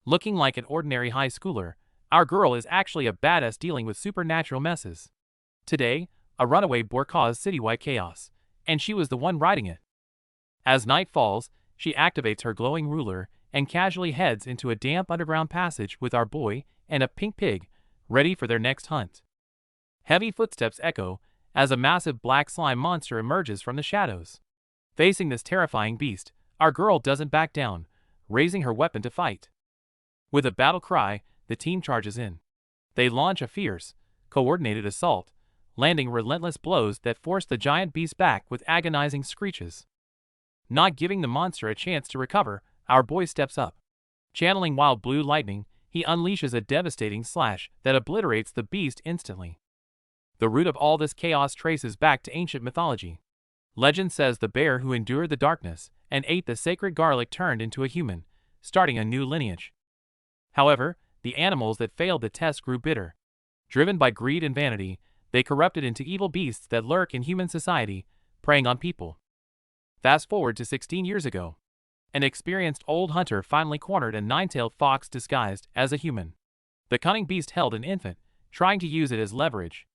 Looking like an ordinary high schooler, our girl is actually a badass dealing with supernatural messes. Today, a runaway boar caused citywide chaos, and she was the one riding it. As night falls, she activates her glowing ruler and casually heads into a damp underground passage with our boy and a pink pig, ready for their next hunt. Heavy footsteps echo as a massive black slime monster emerges from the shadows. Facing this terrifying beast, our girl doesn't back down, raising her weapon to fight. With a battle cry, the team charges in. They launch a fierce, coordinated assault, landing relentless blows that force the giant beast back with agonizing screeches. Not giving the monster a chance to recover, our boy steps up. Channeling wild blue lightning, he unleashes a devastating slash that obliterates the beast instantly. The root of all this chaos traces back to ancient mythology. Legend says the bear who endured the darkness and ate the sacred garlic turned into a human, starting a new lineage. However, the animals that failed the test grew bitter. Driven by greed and vanity, they corrupted into evil beasts that lurk in human society, preying on people. Fast forward to 16 years ago. An experienced old hunter finally cornered a nine-tailed fox disguised as a human. The cunning beast held an infant, trying to use it as leverage.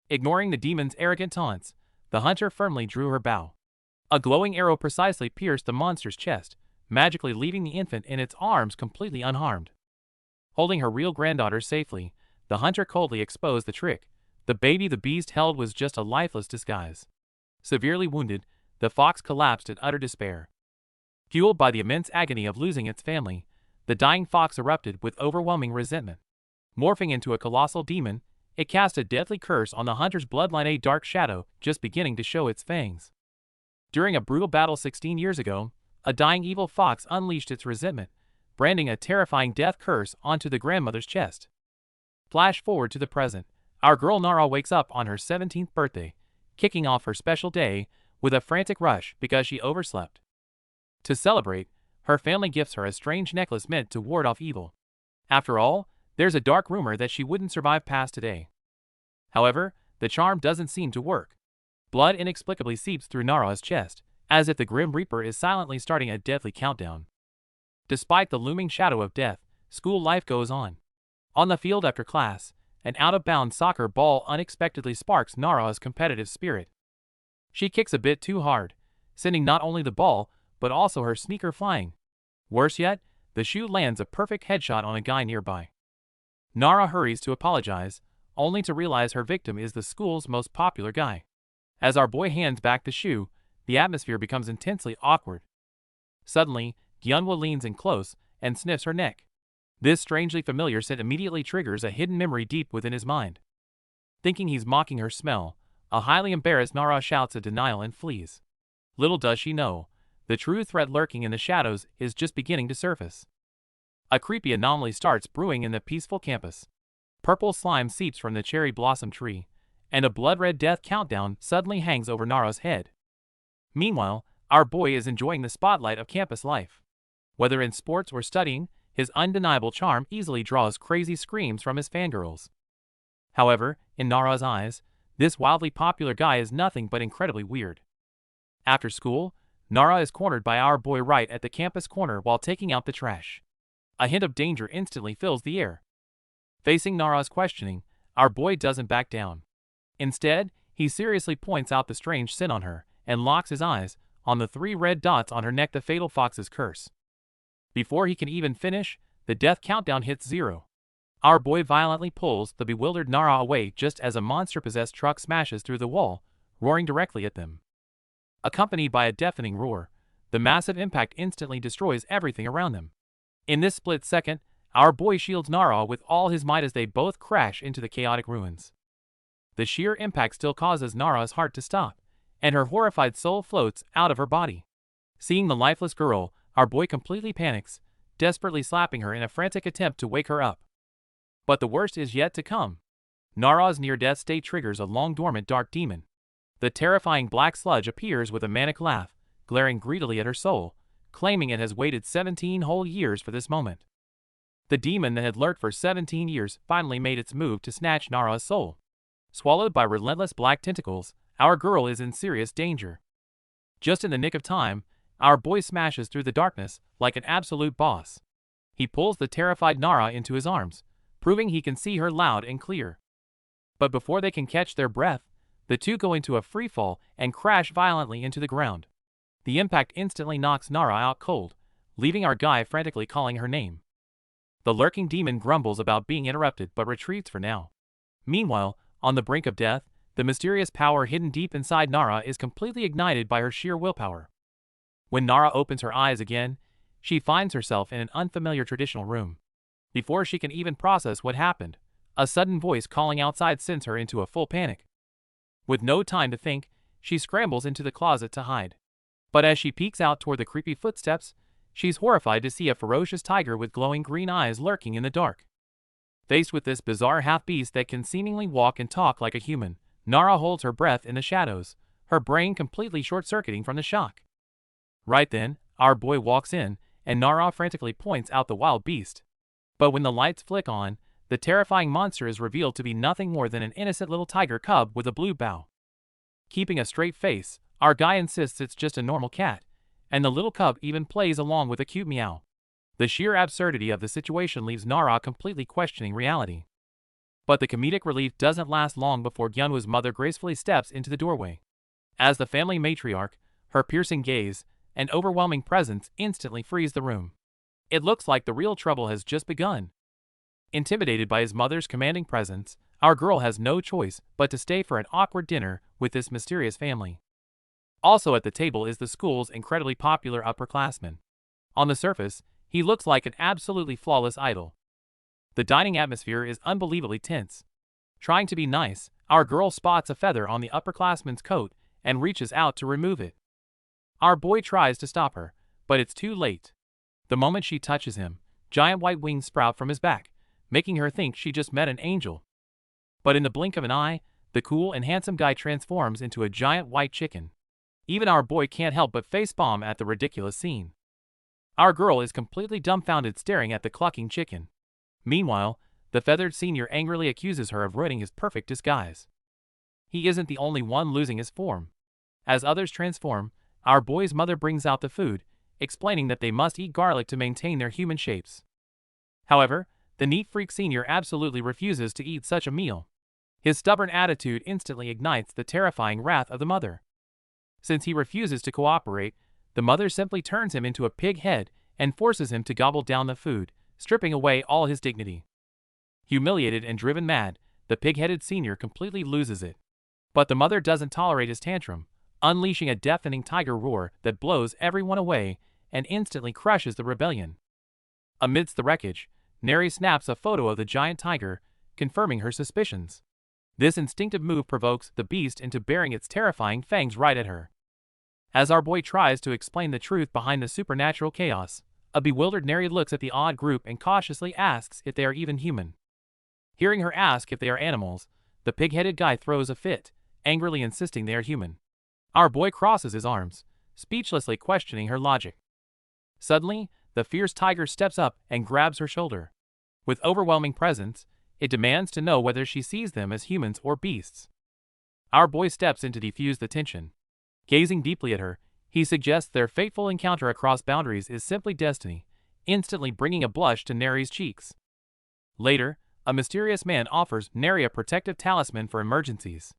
Ignoring the demon's arrogant taunts, the hunter firmly drew her bow. A glowing arrow precisely pierced the monster's chest, magically leaving the infant in its arms completely unharmed. Holding her real granddaughter safely, the hunter coldly exposed the trick. The baby the beast held was just a lifeless disguise. Severely wounded, the fox collapsed in utter despair. Fueled by the immense agony of losing its family, the dying fox erupted with overwhelming resentment. Morphing into a colossal demon, it cast a deadly curse on the hunter's bloodline, a dark shadow just beginning to show its fangs. During a brutal battle 16 years ago, a dying evil fox unleashed its resentment, branding a terrifying death curse onto the grandmother's chest. Flash forward to the present. Our girl Nara wakes up on her 17th birthday, kicking off her special day with a frantic rush because she overslept. To celebrate, her family gifts her a strange necklace meant to ward off evil. After all, there's a dark rumor that she wouldn't survive past today. However, the charm doesn't seem to work. Blood inexplicably seeps through Nara's chest, as if the Grim Reaper is silently starting a deadly countdown. Despite the looming shadow of death, school life goes on. On the field after class, an out-of-bounds soccer ball unexpectedly sparks Nara's competitive spirit. She kicks a bit too hard, sending not only the ball, but also her sneaker flying. Worse yet, the shoe lands a perfect headshot on a guy nearby. Nara hurries to apologize, only to realize her victim is the school's most popular guy. As our boy hands back the shoe, the atmosphere becomes intensely awkward. Suddenly, Gyunhwa leans in close and sniffs her neck. This strangely familiar scent immediately triggers a hidden memory deep within his mind. Thinking he's mocking her smell, a highly embarrassed Nara shouts a denial and flees. Little does she know, the true threat lurking in the shadows is just beginning to surface. A creepy anomaly starts brewing in the peaceful campus. Purple slime seeps from the cherry blossom tree, and a blood-red death countdown suddenly hangs over Nara's head. Meanwhile, our boy is enjoying the spotlight of campus life. Whether in sports or studying, his undeniable charm easily draws crazy screams from his fangirls. However, in Nara's eyes, this wildly popular guy is nothing but incredibly weird. After school, Nara is cornered by our boy right at the campus corner while taking out the trash. A hint of danger instantly fills the air. Facing Nara's questioning, our boy doesn't back down. Instead, he seriously points out the strange sin on her and locks his eyes on the 3 red dots on her neck, the fatal fox's curse. Before he can even finish, the death countdown hits 0. Our boy violently pulls the bewildered Nara away just as a monster-possessed truck smashes through the wall, roaring directly at them. Accompanied by a deafening roar, the massive impact instantly destroys everything around them. In this split second, our boy shields Nara with all his might as they both crash into the chaotic ruins. The sheer impact still causes Nara's heart to stop, and her horrified soul floats out of her body. Seeing the lifeless girl, our boy completely panics, desperately slapping her in a frantic attempt to wake her up. But the worst is yet to come. Nara's near-death state triggers a long-dormant dark demon. The terrifying black sludge appears with a manic laugh, glaring greedily at her soul, claiming it has waited 17 whole years for this moment. The demon that had lurked for 17 years finally made its move to snatch Nara's soul. Swallowed by relentless black tentacles, our girl is in serious danger. Just in the nick of time, our boy smashes through the darkness like an absolute boss. He pulls the terrified Nara into his arms, proving he can see her loud and clear. But before they can catch their breath, the two go into a freefall and crash violently into the ground. The impact instantly knocks Nara out cold, leaving our guy frantically calling her name. The lurking demon grumbles about being interrupted but retreats for now. Meanwhile, on the brink of death, the mysterious power hidden deep inside Nara is completely ignited by her sheer willpower. When Nara opens her eyes again, she finds herself in an unfamiliar traditional room. Before she can even process what happened, a sudden voice calling outside sends her into a full panic. With no time to think, she scrambles into the closet to hide. But as she peeks out toward the creepy footsteps, she's horrified to see a ferocious tiger with glowing green eyes lurking in the dark. Faced with this bizarre half-beast that can seemingly walk and talk like a human, Nara holds her breath in the shadows, her brain completely short-circuiting from the shock. Right then, our boy walks in, and Nara frantically points out the wild beast. But when the lights flick on, the terrifying monster is revealed to be nothing more than an innocent little tiger cub with a blue bow. Keeping a straight face, our guy insists it's just a normal cat, and the little cub even plays along with a cute meow. The sheer absurdity of the situation leaves Nara completely questioning reality. But the comedic relief doesn't last long before Gyunwoo's mother gracefully steps into the doorway. As the family matriarch, her piercing gaze and overwhelming presence instantly freeze the room. It looks like the real trouble has just begun. Intimidated by his mother's commanding presence, our girl has no choice but to stay for an awkward dinner with this mysterious family. Also at the table is the school's incredibly popular upperclassman. On the surface, he looks like an absolutely flawless idol. The dining atmosphere is unbelievably tense. Trying to be nice, our girl spots a feather on the upperclassman's coat and reaches out to remove it. Our boy tries to stop her, but it's too late. The moment she touches him, giant white wings sprout from his back, making her think she just met an angel. But in the blink of an eye, the cool and handsome guy transforms into a giant white chicken. Even our boy can't help but facepalm at the ridiculous scene. Our girl is completely dumbfounded staring at the clucking chicken. Meanwhile, the feathered senior angrily accuses her of ruining his perfect disguise. He isn't the only one losing his form. As others transform, our boy's mother brings out the food, explaining that they must eat garlic to maintain their human shapes. However, the neat freak senior absolutely refuses to eat such a meal. His stubborn attitude instantly ignites the terrifying wrath of the mother. Since he refuses to cooperate, the mother simply turns him into a pig head and forces him to gobble down the food, stripping away all his dignity. Humiliated and driven mad, the pig-headed senior completely loses it. But the mother doesn't tolerate his tantrum, unleashing a deafening tiger roar that blows everyone away and instantly crushes the rebellion. Amidst the wreckage, Neri snaps a photo of the giant tiger, confirming her suspicions. This instinctive move provokes the beast into baring its terrifying fangs right at her. As our boy tries to explain the truth behind the supernatural chaos, a bewildered Neri looks at the odd group and cautiously asks if they are even human. Hearing her ask if they are animals, the pig-headed guy throws a fit, angrily insisting they are human. Our boy crosses his arms, speechlessly questioning her logic. Suddenly, the fierce tiger steps up and grabs her shoulder. With overwhelming presence, it demands to know whether she sees them as humans or beasts. Our boy steps in to defuse the tension. Gazing deeply at her, he suggests their fateful encounter across boundaries is simply destiny, instantly bringing a blush to Neri's cheeks. Later, a mysterious man offers Neri a protective talisman for emergencies.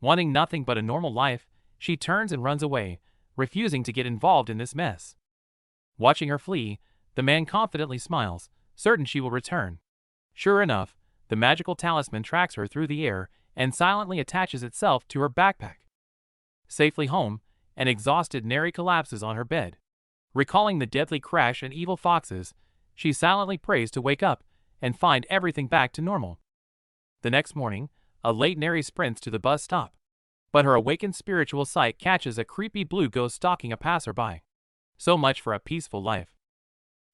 Wanting nothing but a normal life, she turns and runs away, refusing to get involved in this mess. Watching her flee, the man confidently smiles, certain she will return. Sure enough, the magical talisman tracks her through the air and silently attaches itself to her backpack. Safely home, an exhausted Neri collapses on her bed. Recalling the deadly crash and evil foxes, she silently prays to wake up and find everything back to normal. The next morning, a late Neri sprints to the bus stop. But her awakened spiritual sight catches a creepy blue ghost stalking a passerby. So much for a peaceful life.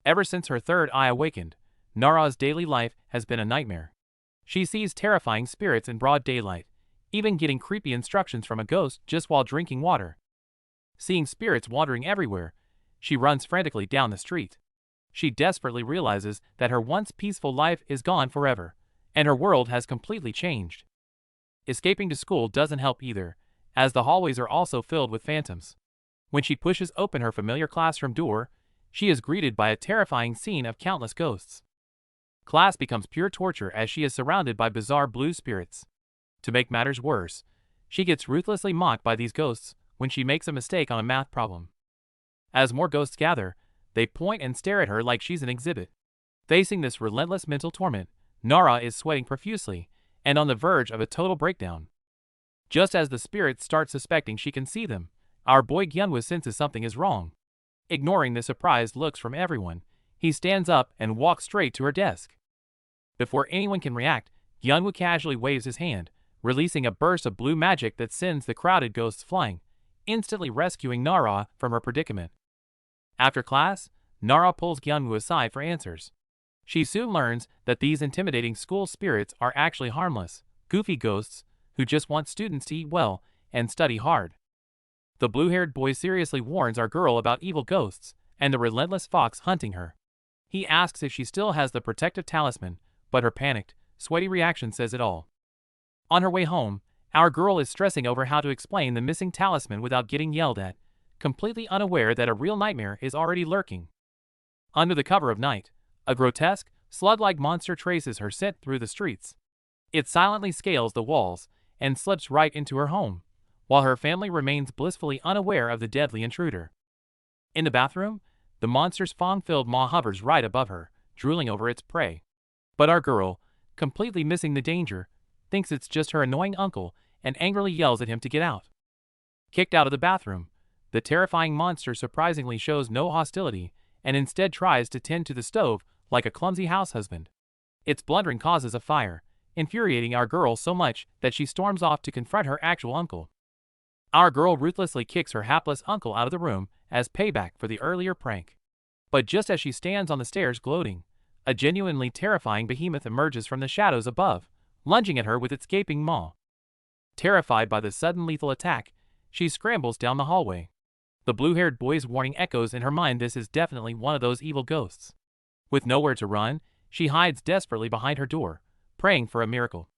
Ever since her third eye awakened, Nara's daily life has been a nightmare. She sees terrifying spirits in broad daylight, even getting creepy instructions from a ghost just while drinking water. Seeing spirits wandering everywhere, she runs frantically down the street. She desperately realizes that her once peaceful life is gone forever, and her world has completely changed. Escaping to school doesn't help either, as the hallways are also filled with phantoms. When she pushes open her familiar classroom door, she is greeted by a terrifying scene of countless ghosts. Class becomes pure torture as she is surrounded by bizarre blue spirits. To make matters worse, she gets ruthlessly mocked by these ghosts when she makes a mistake on a math problem. As more ghosts gather, they point and stare at her like she's an exhibit. Facing this relentless mental torment, Nara is sweating profusely and on the verge of a total breakdown. Just as the spirits start suspecting she can see them, our boy Gyunwoo senses something is wrong. Ignoring the surprised looks from everyone, he stands up and walks straight to her desk. Before anyone can react, Gyunwoo casually waves his hand, releasing a burst of blue magic that sends the crowded ghosts flying, instantly rescuing Nara from her predicament. After class, Nara pulls Gyunwoo aside for answers. She soon learns that these intimidating school spirits are actually harmless, goofy ghosts who just want students to eat well and study hard. The blue-haired boy seriously warns our girl about evil ghosts and the relentless fox hunting her. He asks if she still has the protective talisman, but her panicked, sweaty reaction says it all. On her way home, our girl is stressing over how to explain the missing talisman without getting yelled at, completely unaware that a real nightmare is already lurking. Under the cover of night, a grotesque, slug-like monster traces her scent through the streets. It silently scales the walls and slips right into her home, while her family remains blissfully unaware of the deadly intruder. In the bathroom, the monster's fong-filled maw hovers right above her, drooling over its prey. But our girl, completely missing the danger, thinks it's just her annoying uncle and angrily yells at him to get out. Kicked out of the bathroom, the terrifying monster surprisingly shows no hostility and instead tries to tend to the stove like a clumsy house husband. Its blundering causes a fire, infuriating our girl so much that she storms off to confront her actual uncle. Our girl ruthlessly kicks her hapless uncle out of the room as payback for the earlier prank. But just as she stands on the stairs gloating, a genuinely terrifying behemoth emerges from the shadows above, lunging at her with its gaping maw. Terrified by the sudden lethal attack, she scrambles down the hallway. The blue-haired boy's warning echoes in her mind. This is definitely one of those evil ghosts. With nowhere to run, she hides desperately behind her door, praying for a miracle.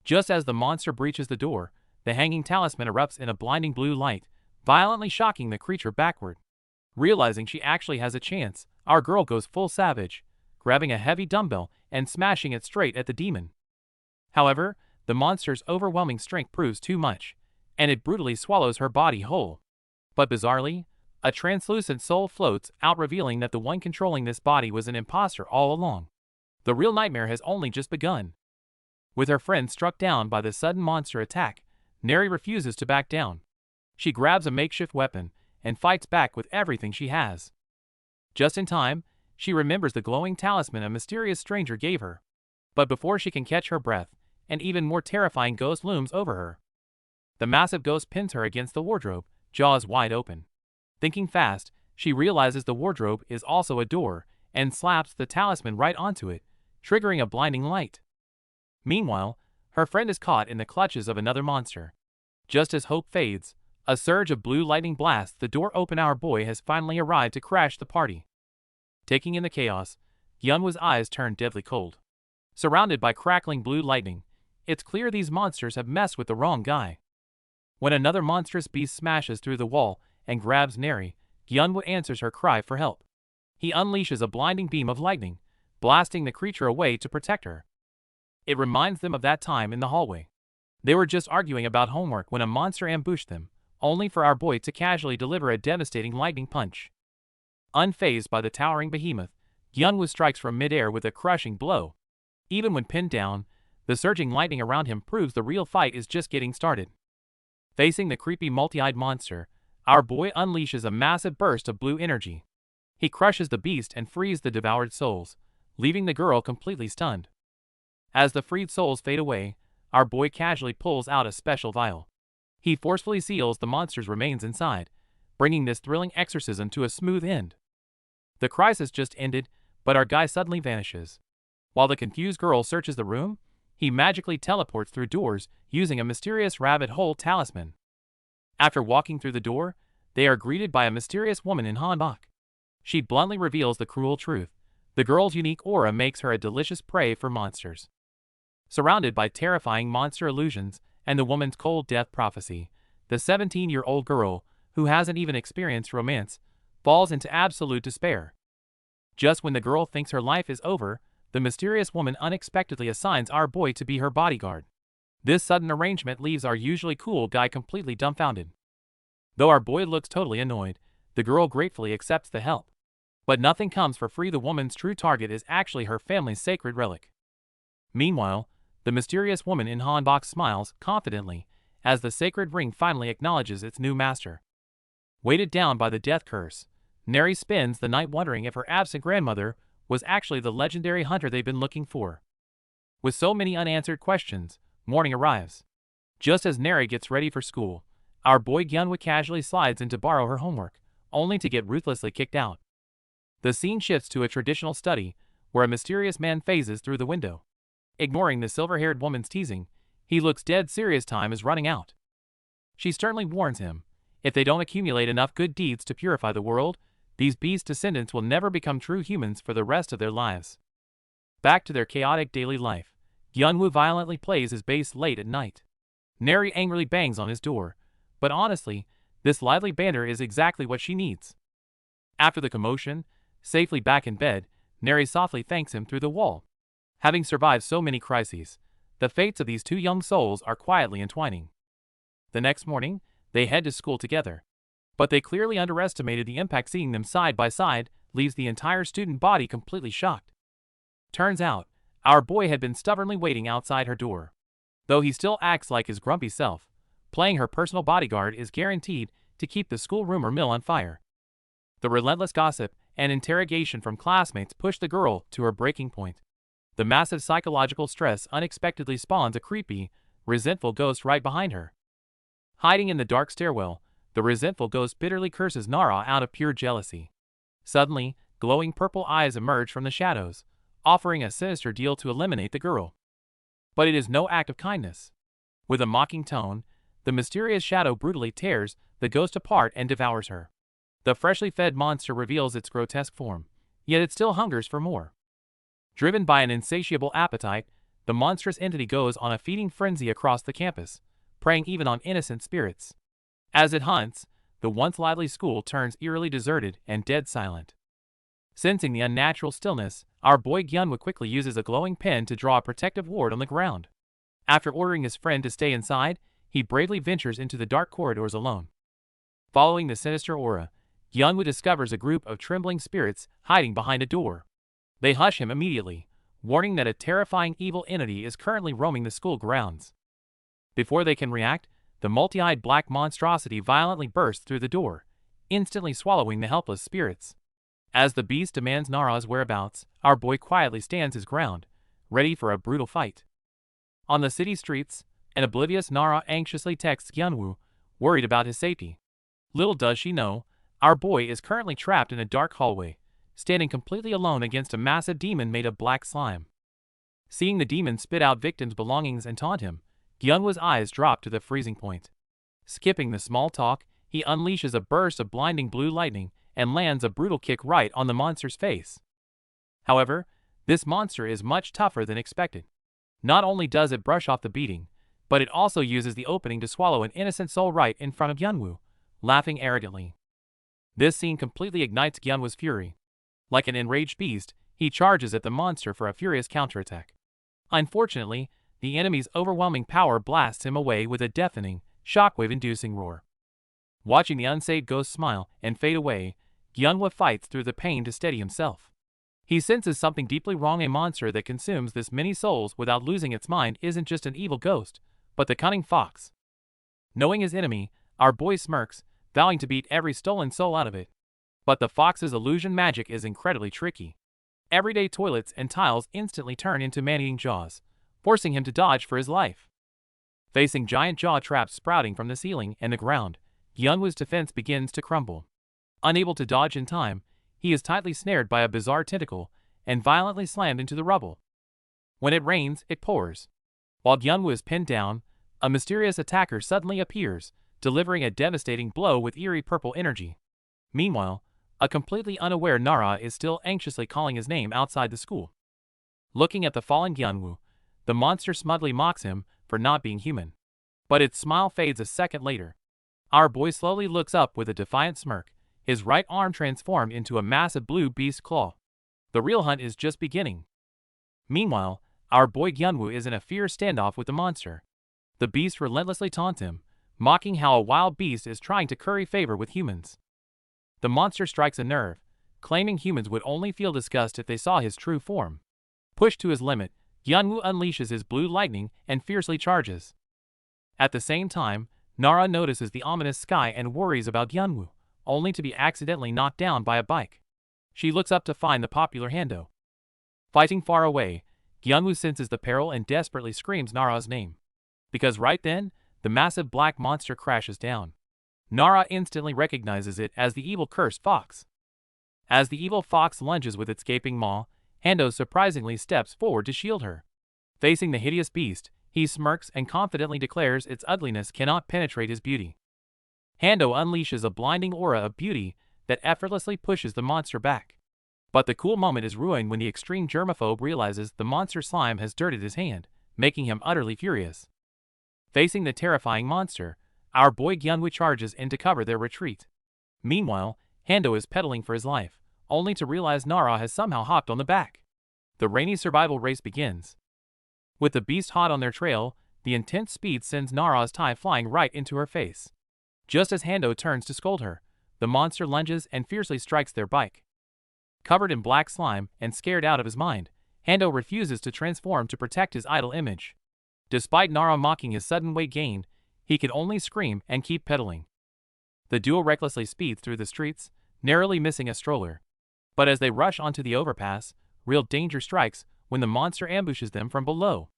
Just as the monster breaches the door, the hanging talisman erupts in a blinding blue light, violently shocking the creature backward. Realizing she actually has a chance, our girl goes full savage, grabbing a heavy dumbbell and smashing it straight at the demon. However, the monster's overwhelming strength proves too much, and it brutally swallows her body whole. But bizarrely, a translucent soul floats out, revealing that the one controlling this body was an imposter all along. The real nightmare has only just begun. With her friend struck down by the sudden monster attack, Neri refuses to back down. She grabs a makeshift weapon and fights back with everything she has. Just in time, she remembers the glowing talisman a mysterious stranger gave her. But before she can catch her breath, an even more terrifying ghost looms over her. The massive ghost pins her against the wardrobe, jaws wide open. Thinking fast, she realizes the wardrobe is also a door and slaps the talisman right onto it, triggering a blinding light. Meanwhile, her friend is caught in the clutches of another monster. Just as hope fades, a surge of blue lightning blasts the door open. Our boy has finally arrived to crash the party. Taking in the chaos, Hyunwoo's eyes turn deadly cold. Surrounded by crackling blue lightning, it's clear these monsters have messed with the wrong guy. When another monstrous beast smashes through the wall and grabs Neri, Hyunwoo answers her cry for help. He unleashes a blinding beam of lightning, blasting the creature away to protect her. It reminds them of that time in the hallway. They were just arguing about homework when a monster ambushed them, only for our boy to casually deliver a devastating lightning punch. Unfazed by the towering behemoth, Hyunwoo strikes from midair with a crushing blow. Even when pinned down, the surging lightning around him proves the real fight is just getting started. Facing the creepy multi-eyed monster, our boy unleashes a massive burst of blue energy. He crushes the beast and frees the devoured souls, leaving the girl completely stunned. As the freed souls fade away, our boy casually pulls out a special vial. He forcefully seals the monster's remains inside, bringing this thrilling exorcism to a smooth end. The crisis just ended, but our guy suddenly vanishes. While the confused girl searches the room, he magically teleports through doors using a mysterious rabbit hole talisman. After walking through the door, they are greeted by a mysterious woman in hanbok. She bluntly reveals the cruel truth. The girl's unique aura makes her a delicious prey for monsters. Surrounded by terrifying monster illusions and the woman's cold death prophecy, the 17-year-old girl, who hasn't even experienced romance, falls into absolute despair. Just when the girl thinks her life is over, the mysterious woman unexpectedly assigns our boy to be her bodyguard. This sudden arrangement leaves our usually cool guy completely dumbfounded. Though our boy looks totally annoyed, the girl gratefully accepts the help. But nothing comes for free. The woman's true target is actually her family's sacred relic. Meanwhile, the mysterious woman in Hanbok smiles confidently as the sacred ring finally acknowledges its new master. Weighted down by the death curse, Neri spends the night wondering if her absent grandmother was actually the legendary hunter they've been looking for. With so many unanswered questions, morning arrives. Just as Neri gets ready for school, our boy Gyunwoo casually slides in to borrow her homework, only to get ruthlessly kicked out. The scene shifts to a traditional study, where a mysterious man phases through the window. Ignoring the silver-haired woman's teasing, he looks dead serious. Time is running out. She sternly warns him, if they don't accumulate enough good deeds to purify the world, these beast descendants will never become true humans for the rest of their lives. Back to their chaotic daily life, Gyunwoo violently plays his bass late at night. Neri angrily bangs on his door, but honestly, this lively banter is exactly what she needs. After the commotion, safely back in bed, Neri softly thanks him through the wall. Having survived so many crises, the fates of these two young souls are quietly entwining. The next morning, they head to school together. But they clearly underestimated the impact. Seeing them side by side leaves the entire student body completely shocked. Turns out, our boy had been stubbornly waiting outside her door. Though he still acts like his grumpy self, playing her personal bodyguard is guaranteed to keep the school rumor mill on fire. The relentless gossip and interrogation from classmates push the girl to her breaking point. The massive psychological stress unexpectedly spawns a creepy, resentful ghost right behind her. Hiding in the dark stairwell, the resentful ghost bitterly curses Nara out of pure jealousy. Suddenly, glowing purple eyes emerge from the shadows, offering a sinister deal to eliminate the girl. But it is no act of kindness. With a mocking tone, the mysterious shadow brutally tears the ghost apart and devours her. The freshly fed monster reveals its grotesque form, yet it still hungers for more. Driven by an insatiable appetite, the monstrous entity goes on a feeding frenzy across the campus, preying even on innocent spirits. As it hunts, the once lively school turns eerily deserted and dead silent. Sensing the unnatural stillness, our boy Gyunwoo quickly uses a glowing pen to draw a protective ward on the ground. After ordering his friend to stay inside, he bravely ventures into the dark corridors alone. Following the sinister aura, Gyunwoo discovers a group of trembling spirits hiding behind a door. They hush him immediately, warning that a terrifying evil entity is currently roaming the school grounds. Before they can react, the multi-eyed black monstrosity violently bursts through the door, instantly swallowing the helpless spirits. As the beast demands Nara's whereabouts, our boy quietly stands his ground, ready for a brutal fight. On the city streets, an oblivious Nara anxiously texts Gyunwoo, worried about his safety. Little does she know, our boy is currently trapped in a dark hallway, standing completely alone against a massive demon made of black slime. Seeing the demon spit out victims' belongings and taunt him, Gyunwoo's eyes drop to the freezing point. Skipping the small talk, he unleashes a burst of blinding blue lightning and lands a brutal kick right on the monster's face. However, this monster is much tougher than expected. Not only does it brush off the beating, but it also uses the opening to swallow an innocent soul right in front of Gyunwoo, laughing arrogantly. This scene completely ignites Gyunwoo's fury. Like an enraged beast, he charges at the monster for a furious counterattack. Unfortunately, the enemy's overwhelming power blasts him away with a deafening, shockwave-inducing roar. Watching the unsaved ghost smile and fade away, Gyunwoo fights through the pain to steady himself. He senses something deeply wrong. A monster that consumes this many souls without losing its mind isn't just an evil ghost, but the cunning fox. Knowing his enemy, our boy smirks, vowing to beat every stolen soul out of it. But the fox's illusion magic is incredibly tricky. Everyday toilets and tiles instantly turn into man-eating jaws, forcing him to dodge for his life. Facing giant jaw traps sprouting from the ceiling and the ground, Gyunwoo's defense begins to crumble. Unable to dodge in time, he is tightly snared by a bizarre tentacle and violently slammed into the rubble. When it rains, it pours. While Gyunwoo is pinned down, a mysterious attacker suddenly appears, delivering a devastating blow with eerie purple energy. Meanwhile, a completely unaware Nara is still anxiously calling his name outside the school. Looking at the fallen Gyunwoo, the monster smugly mocks him for not being human. But its smile fades a second later. Our boy slowly looks up with a defiant smirk, his right arm transformed into a massive blue beast claw. The real hunt is just beginning. Meanwhile, our boy Gyunwoo is in a fierce standoff with the monster. The beast relentlessly taunts him, mocking how a wild beast is trying to curry favor with humans. The monster strikes a nerve, claiming humans would only feel disgust if they saw his true form. Pushed to his limit, Gyunwoo unleashes his blue lightning and fiercely charges. At the same time, Nara notices the ominous sky and worries about Gyunwoo, only to be accidentally knocked down by a bike. She looks up to find the popular Hando. Fighting far away, Gyunwoo senses the peril and desperately screams Nara's name. Because right then, the massive black monster crashes down. Nara instantly recognizes it as the evil cursed fox. As the evil fox lunges with its gaping maw, Hando surprisingly steps forward to shield her. Facing the hideous beast, he smirks and confidently declares its ugliness cannot penetrate his beauty. Hando unleashes a blinding aura of beauty that effortlessly pushes the monster back. But the cool moment is ruined when the extreme germaphobe realizes the monster slime has dirtied his hand, making him utterly furious. Facing the terrifying monster, our boy Gyunwoo charges in to cover their retreat. Meanwhile, Hando is pedaling for his life, only to realize Nara has somehow hopped on the back. The rainy survival race begins. With the beast hot on their trail, the intense speed sends Nara's tie flying right into her face. Just as Hando turns to scold her, the monster lunges and fiercely strikes their bike. Covered in black slime and scared out of his mind, Hando refuses to transform to protect his idol image. Despite Nara mocking his sudden weight gain, he can only scream and keep pedaling. The duo recklessly speeds through the streets, narrowly missing a stroller. But as they rush onto the overpass, real danger strikes when the monster ambushes them from below.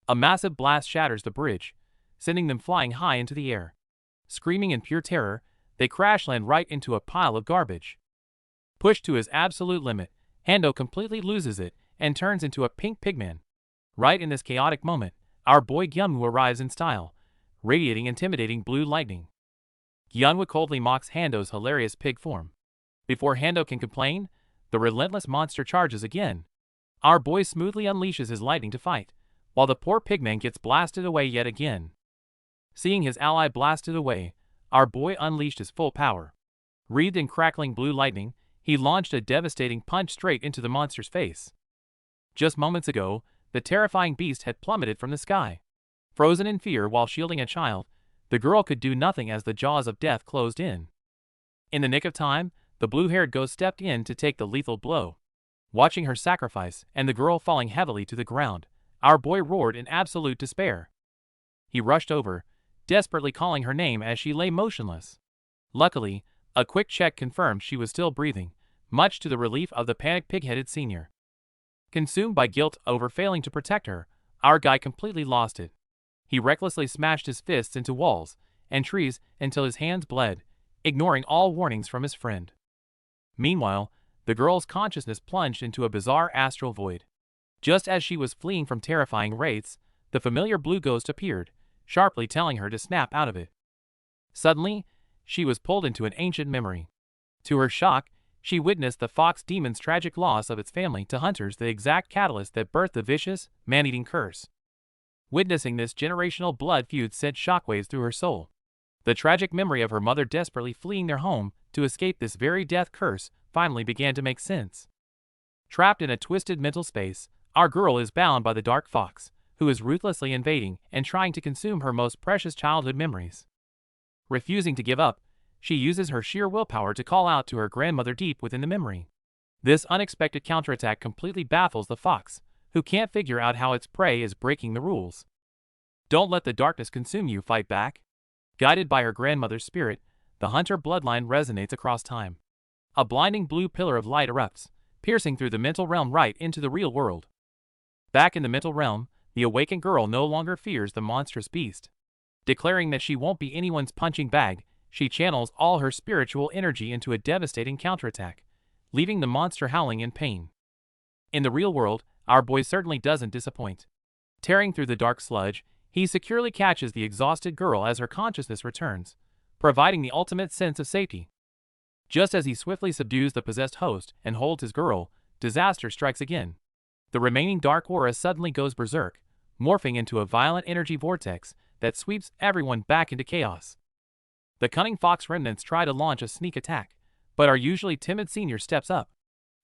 A massive blast shatters the bridge, sending them flying high into the air. Screaming in pure terror, they crash land right into a pile of garbage. Pushed to his absolute limit, Hando completely loses it and turns into a pink pigman. Right in this chaotic moment, our boy Gyunwoo arrives in style, radiating intimidating blue lightning. Gyunwoo coldly mocks Hando's hilarious pig form. Before Hando can complain, the relentless monster charges again. Our boy smoothly unleashes his lightning to fight, while the poor pigman gets blasted away yet again. Seeing his ally blasted away, our boy unleashed his full power. Wreathed in crackling blue lightning, he launched a devastating punch straight into the monster's face. Just moments ago, the terrifying beast had plummeted from the sky. Frozen in fear while shielding a child, the girl could do nothing as the jaws of death closed in. In the nick of time, the blue-haired ghost stepped in to take the lethal blow. Watching her sacrifice and the girl falling heavily to the ground, our boy roared in absolute despair. He rushed over, desperately calling her name as she lay motionless. Luckily, a quick check confirmed she was still breathing, much to the relief of the panicked pig-headed senior. Consumed by guilt over failing to protect her, our guy completely lost it. He recklessly smashed his fists into walls and trees until his hands bled, ignoring all warnings from his friend. Meanwhile, the girl's consciousness plunged into a bizarre astral void. Just as she was fleeing from terrifying wraiths, the familiar blue ghost appeared, sharply telling her to snap out of it. Suddenly, she was pulled into an ancient memory. To her shock, she witnessed the fox demon's tragic loss of its family to hunters, the exact catalyst that birthed the vicious, man-eating curse. Witnessing this generational blood feud sent shockwaves through her soul. The tragic memory of her mother desperately fleeing their home to escape this very death curse finally began to make sense. Trapped in a twisted mental space, our girl is bound by the dark fox, who is ruthlessly invading and trying to consume her most precious childhood memories. Refusing to give up, she uses her sheer willpower to call out to her grandmother deep within the memory. This unexpected counterattack completely baffles the fox, who can't figure out how its prey is breaking the rules. Don't let the darkness consume you, fight back. Guided by her grandmother's spirit, the hunter bloodline resonates across time. A blinding blue pillar of light erupts, piercing through the mental realm right into the real world. Back in the mental realm, the awakened girl no longer fears the monstrous beast. Declaring that she won't be anyone's punching bag, she channels all her spiritual energy into a devastating counterattack, leaving the monster howling in pain. In the real world, our boy certainly doesn't disappoint. Tearing through the dark sludge, he securely catches the exhausted girl as her consciousness returns, providing the ultimate sense of safety. Just as he swiftly subdues the possessed host and holds his girl, disaster strikes again. The remaining dark aura suddenly goes berserk, morphing into a violent energy vortex that sweeps everyone back into chaos. The cunning fox remnants try to launch a sneak attack, But our usually timid senior steps up.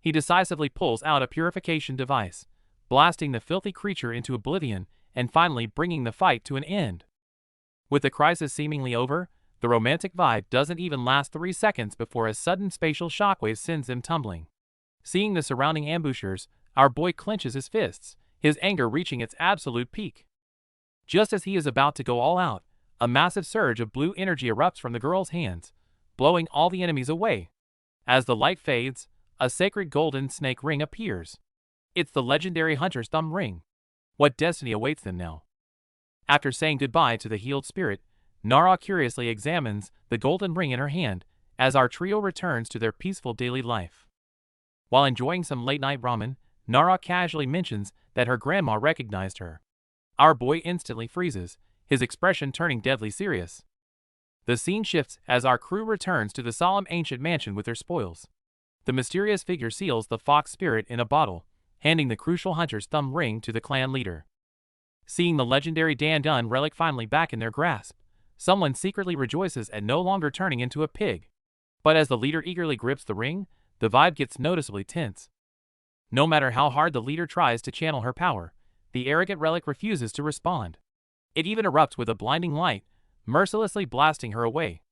He decisively pulls out a purification device, blasting the filthy creature into oblivion and finally bringing the fight to an end. With the crisis seemingly over, the romantic vibe doesn't even last 3 seconds before a sudden spatial shockwave sends them tumbling. Seeing the surrounding ambushers, our boy clenches his fists, his anger reaching its absolute peak. Just as he is about to go all out, a massive surge of blue energy erupts from the girl's hands, blowing all the enemies away. As the light fades, a sacred golden snake ring appears. It's the legendary Hunter's Thumb ring. What destiny awaits them now? After saying goodbye to the healed spirit, Nara curiously examines the golden ring in her hand as our trio returns to their peaceful daily life. While enjoying some late-night ramen, Nara casually mentions that her grandma recognized her. Our boy instantly freezes, his expression turning deadly serious. The scene shifts as our crew returns to the solemn ancient mansion with their spoils. The mysterious figure seals the fox spirit in a bottle, handing the crucial Hunter's Thumb ring to the clan leader. Seeing the legendary Dan Dun relic finally back in their grasp, someone secretly rejoices at no longer turning into a pig. But as the leader eagerly grips the ring, the vibe gets noticeably tense. No matter how hard the leader tries to channel her power, the arrogant relic refuses to respond. It even erupts with a blinding light, mercilessly blasting her away.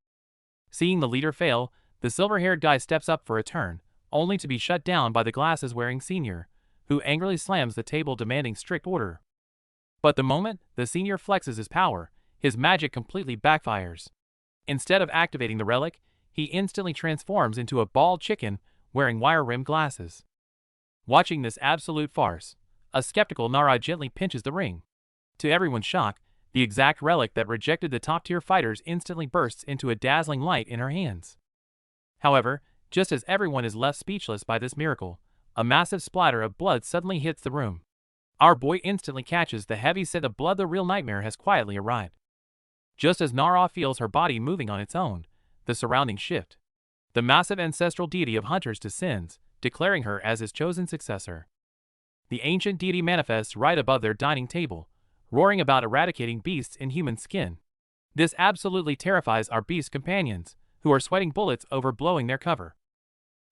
Seeing the leader fail, the silver-haired guy steps up for a turn, only to be shut down by the glasses-wearing senior, who angrily slams the table demanding strict order. But the moment the senior flexes his power, his magic completely backfires. Instead of activating the relic, he instantly transforms into a bald chicken wearing wire-rimmed glasses. Watching this absolute farce, a skeptical Nara gently pinches the ring. To everyone's shock, the exact relic that rejected the top-tier fighters instantly bursts into a dazzling light in her hands. However, just as everyone is left speechless by this miracle, a massive splatter of blood suddenly hits the room. Our boy instantly catches the heavy scent of blood. The real nightmare has quietly arrived. Just as Nara feels her body moving on its own, the surroundings shift. The massive ancestral deity of hunters descends, declaring her as his chosen successor. The ancient deity manifests right above their dining table, roaring about eradicating beasts in human skin. This absolutely terrifies our beast companions, who are sweating bullets over blowing their cover.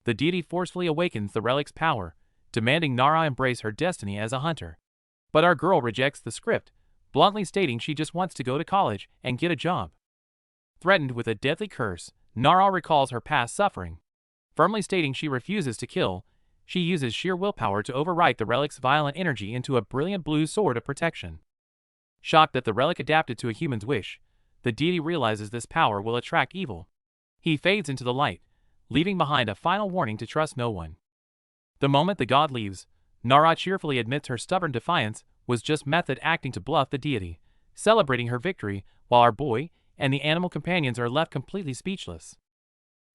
The deity forcefully awakens the relic's power, demanding Nara embrace her destiny as a hunter. But our girl rejects the script, bluntly stating she just wants to go to college and get a job. Threatened with a deadly curse, Nara recalls her past suffering. Firmly stating she refuses to kill, she uses sheer willpower to overwrite the relic's violent energy into a brilliant blue sword of protection. Shocked that the relic adapted to a human's wish, the deity realizes this power will attract evil. He fades into the light, leaving behind a final warning to trust no one. The moment the god leaves, Nara cheerfully admits her stubborn defiance was just method acting to bluff the deity, celebrating her victory while our boy and the animal companions are left completely speechless.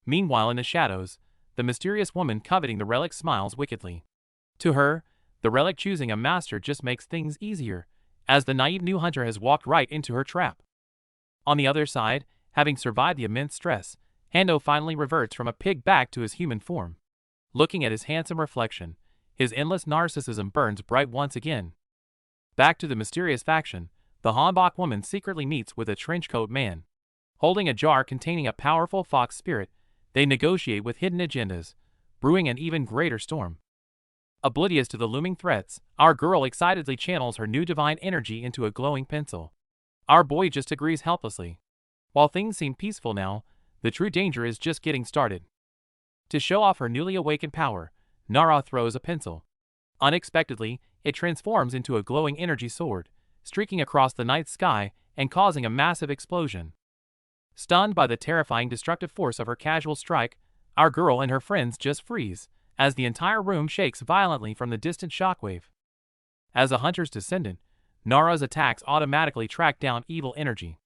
Meanwhile, in the shadows, the mysterious woman coveting the relic smiles wickedly. To her, the relic choosing a master just makes things easier, as the naive new hunter has walked right into her trap. On the other side, having survived the immense stress, Hando finally reverts from a pig back to his human form. Looking at his handsome reflection, his endless narcissism burns bright once again. Back to the mysterious faction, the Hanbok woman secretly meets with a trenchcoat man. Holding a jar containing a powerful fox spirit, they negotiate with hidden agendas, brewing an even greater storm. Oblivious to the looming threats, our girl excitedly channels her new divine energy into a glowing pencil. Our boy just agrees helplessly. While things seem peaceful now, the true danger is just getting started. To show off her newly awakened power, Nara throws a pencil. Unexpectedly, it transforms into a glowing energy sword, streaking across the night sky and causing a massive explosion. Stunned by the terrifying destructive force of her casual strike, our girl and her friends just freeze, as the entire room shakes violently from the distant shockwave. As a hunter's descendant, Nara's attacks automatically track down evil energy.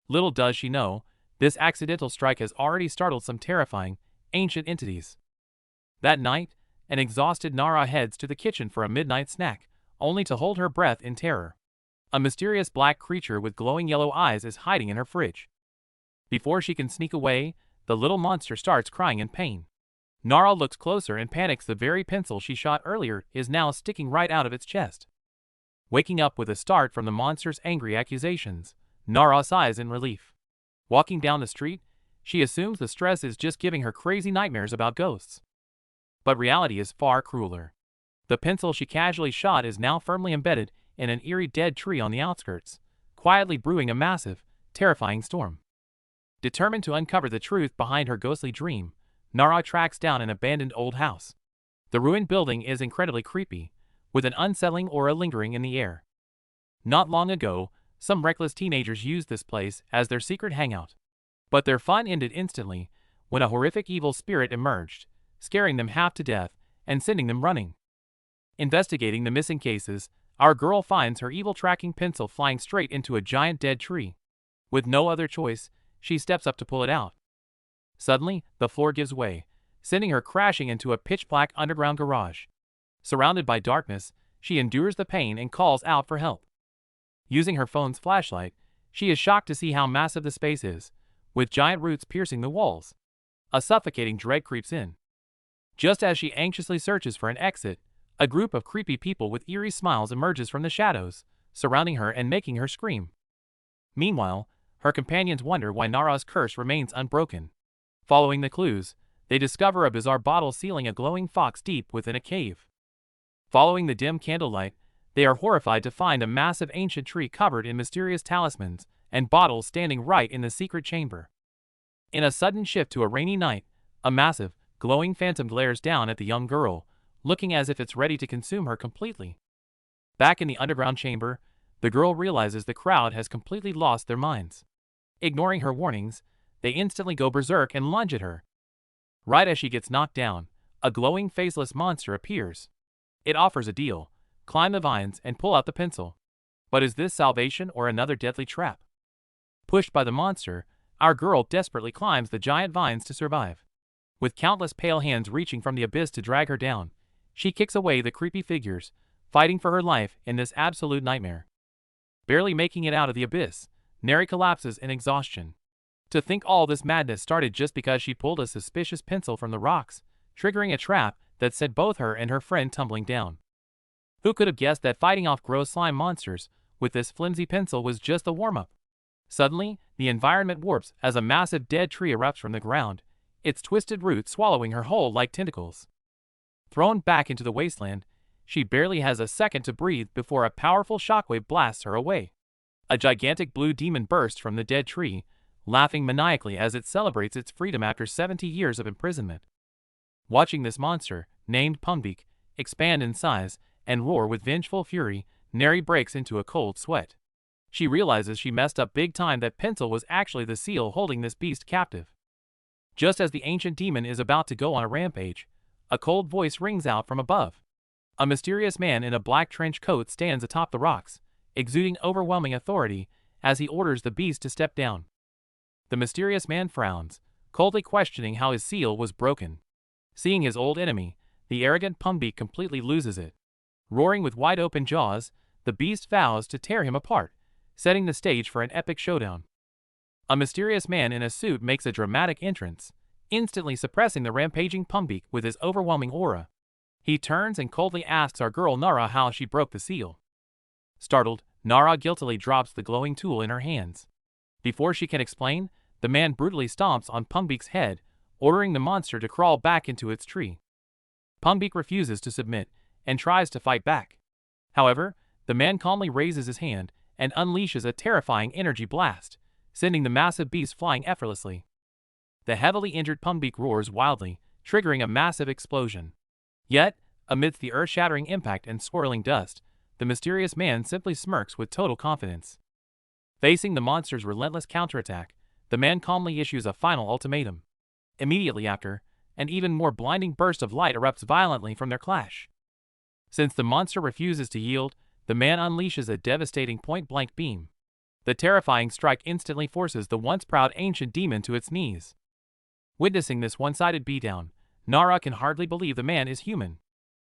Little does she know, this accidental strike has already startled some terrifying, ancient entities. That night, an exhausted Nara heads to the kitchen for a midnight snack, only to hold her breath in terror. A mysterious black creature with glowing yellow eyes is hiding in her fridge. Before she can sneak away, the little monster starts crying in pain. Nara looks closer and panics. The very pencil she shot earlier is now sticking right out of its chest. Waking up with a start from the monster's angry accusations, Nara sighs in relief. Walking down the street, She assumes the stress is just giving her crazy nightmares about ghosts. But reality is far crueler. The pencil she casually shot is now firmly embedded in an eerie dead tree on the outskirts, quietly brewing a massive, terrifying storm. Determined to uncover the truth behind her ghostly dream, Nara tracks down an abandoned old house. The ruined building is incredibly creepy, with an unsettling aura lingering in the air. Not long ago, some reckless teenagers used this place as their secret hangout. But their fun ended instantly when a horrific evil spirit emerged, scaring them half to death and sending them running. Investigating the missing cases, our girl finds her evil tracking pencil flying straight into a giant dead tree. With no other choice, she steps up to pull it out. Suddenly, the floor gives way, sending her crashing into a pitch-black underground garage. Surrounded by darkness, she endures the pain and calls out for help. Using her phone's flashlight, she is shocked to see how massive the space is, with giant roots piercing the walls. A suffocating dread creeps in. Just as she anxiously searches for an exit, a group of creepy people with eerie smiles emerges from the shadows, surrounding her and making her scream. Meanwhile, her companions wonder why Nara's curse remains unbroken. Following the clues, they discover a bizarre bottle sealing a glowing fox deep within a cave. Following the dim candlelight, they are horrified to find a massive ancient tree covered in mysterious talismans and bottles standing right in the secret chamber. In a sudden shift to a rainy night, a massive, glowing phantom glares down at the young girl, looking as if it's ready to consume her completely. Back in the underground chamber, the girl realizes the crowd has completely lost their minds. Ignoring her warnings, they instantly go berserk and lunge at her. Right as she gets knocked down, a glowing faceless monster appears. It offers a deal: climb the vines and pull out the pencil. But is this salvation or another deadly trap? Pushed by the monster, our girl desperately climbs the giant vines to survive. With countless pale hands reaching from the abyss to drag her down, she kicks away the creepy figures, fighting for her life in this absolute nightmare. Barely making it out of the abyss, Neri collapses in exhaustion. To think all this madness started just because she pulled a suspicious pencil from the rocks, triggering a trap that sent both her and her friend tumbling down. Who could have guessed that fighting off gross slime monsters with this flimsy pencil was just a warm-up? Suddenly, the environment warps as a massive dead tree erupts from the ground, its twisted roots swallowing her whole like tentacles. Thrown back into the wasteland, she barely has a second to breathe before a powerful shockwave blasts her away. A gigantic blue demon bursts from the dead tree, laughing maniacally as it celebrates its freedom after 70 years of imprisonment. Watching this monster, named Punbeak, expand in size and roar with vengeful fury, Neri breaks into a cold sweat. She realizes she messed up big time. That pencil was actually the seal holding this beast captive. Just as the ancient demon is about to go on a rampage, a cold voice rings out from above. A mysterious man in a black trench coat stands atop the rocks, exuding overwhelming authority as he orders the beast to step down. The mysterious man frowns, coldly questioning how his seal was broken. Seeing his old enemy, the arrogant Punbeak completely loses it. Roaring with wide-open jaws, the beast vows to tear him apart, setting the stage for an epic showdown. A mysterious man in a suit makes a dramatic entrance, instantly suppressing the rampaging Punbeak with his overwhelming aura. He turns and coldly asks our girl Nara how she broke the seal. Startled, Nara guiltily drops the glowing tool in her hands. Before she can explain, the man brutally stomps on Punbeak's head, ordering the monster to crawl back into its tree. Punbeak refuses to submit and tries to fight back. However, the man calmly raises his hand and unleashes a terrifying energy blast, sending the massive beast flying effortlessly. The heavily injured Punbeak roars wildly, triggering a massive explosion. Yet, amidst the earth-shattering impact and swirling dust, the mysterious man simply smirks with total confidence. Facing the monster's relentless counterattack, the man calmly issues a final ultimatum. Immediately after, an even more blinding burst of light erupts violently from their clash. Since the monster refuses to yield, the man unleashes a devastating point-blank beam. The terrifying strike instantly forces the once proud ancient demon to its knees. Witnessing this one-sided beatdown, Nara can hardly believe the man is human.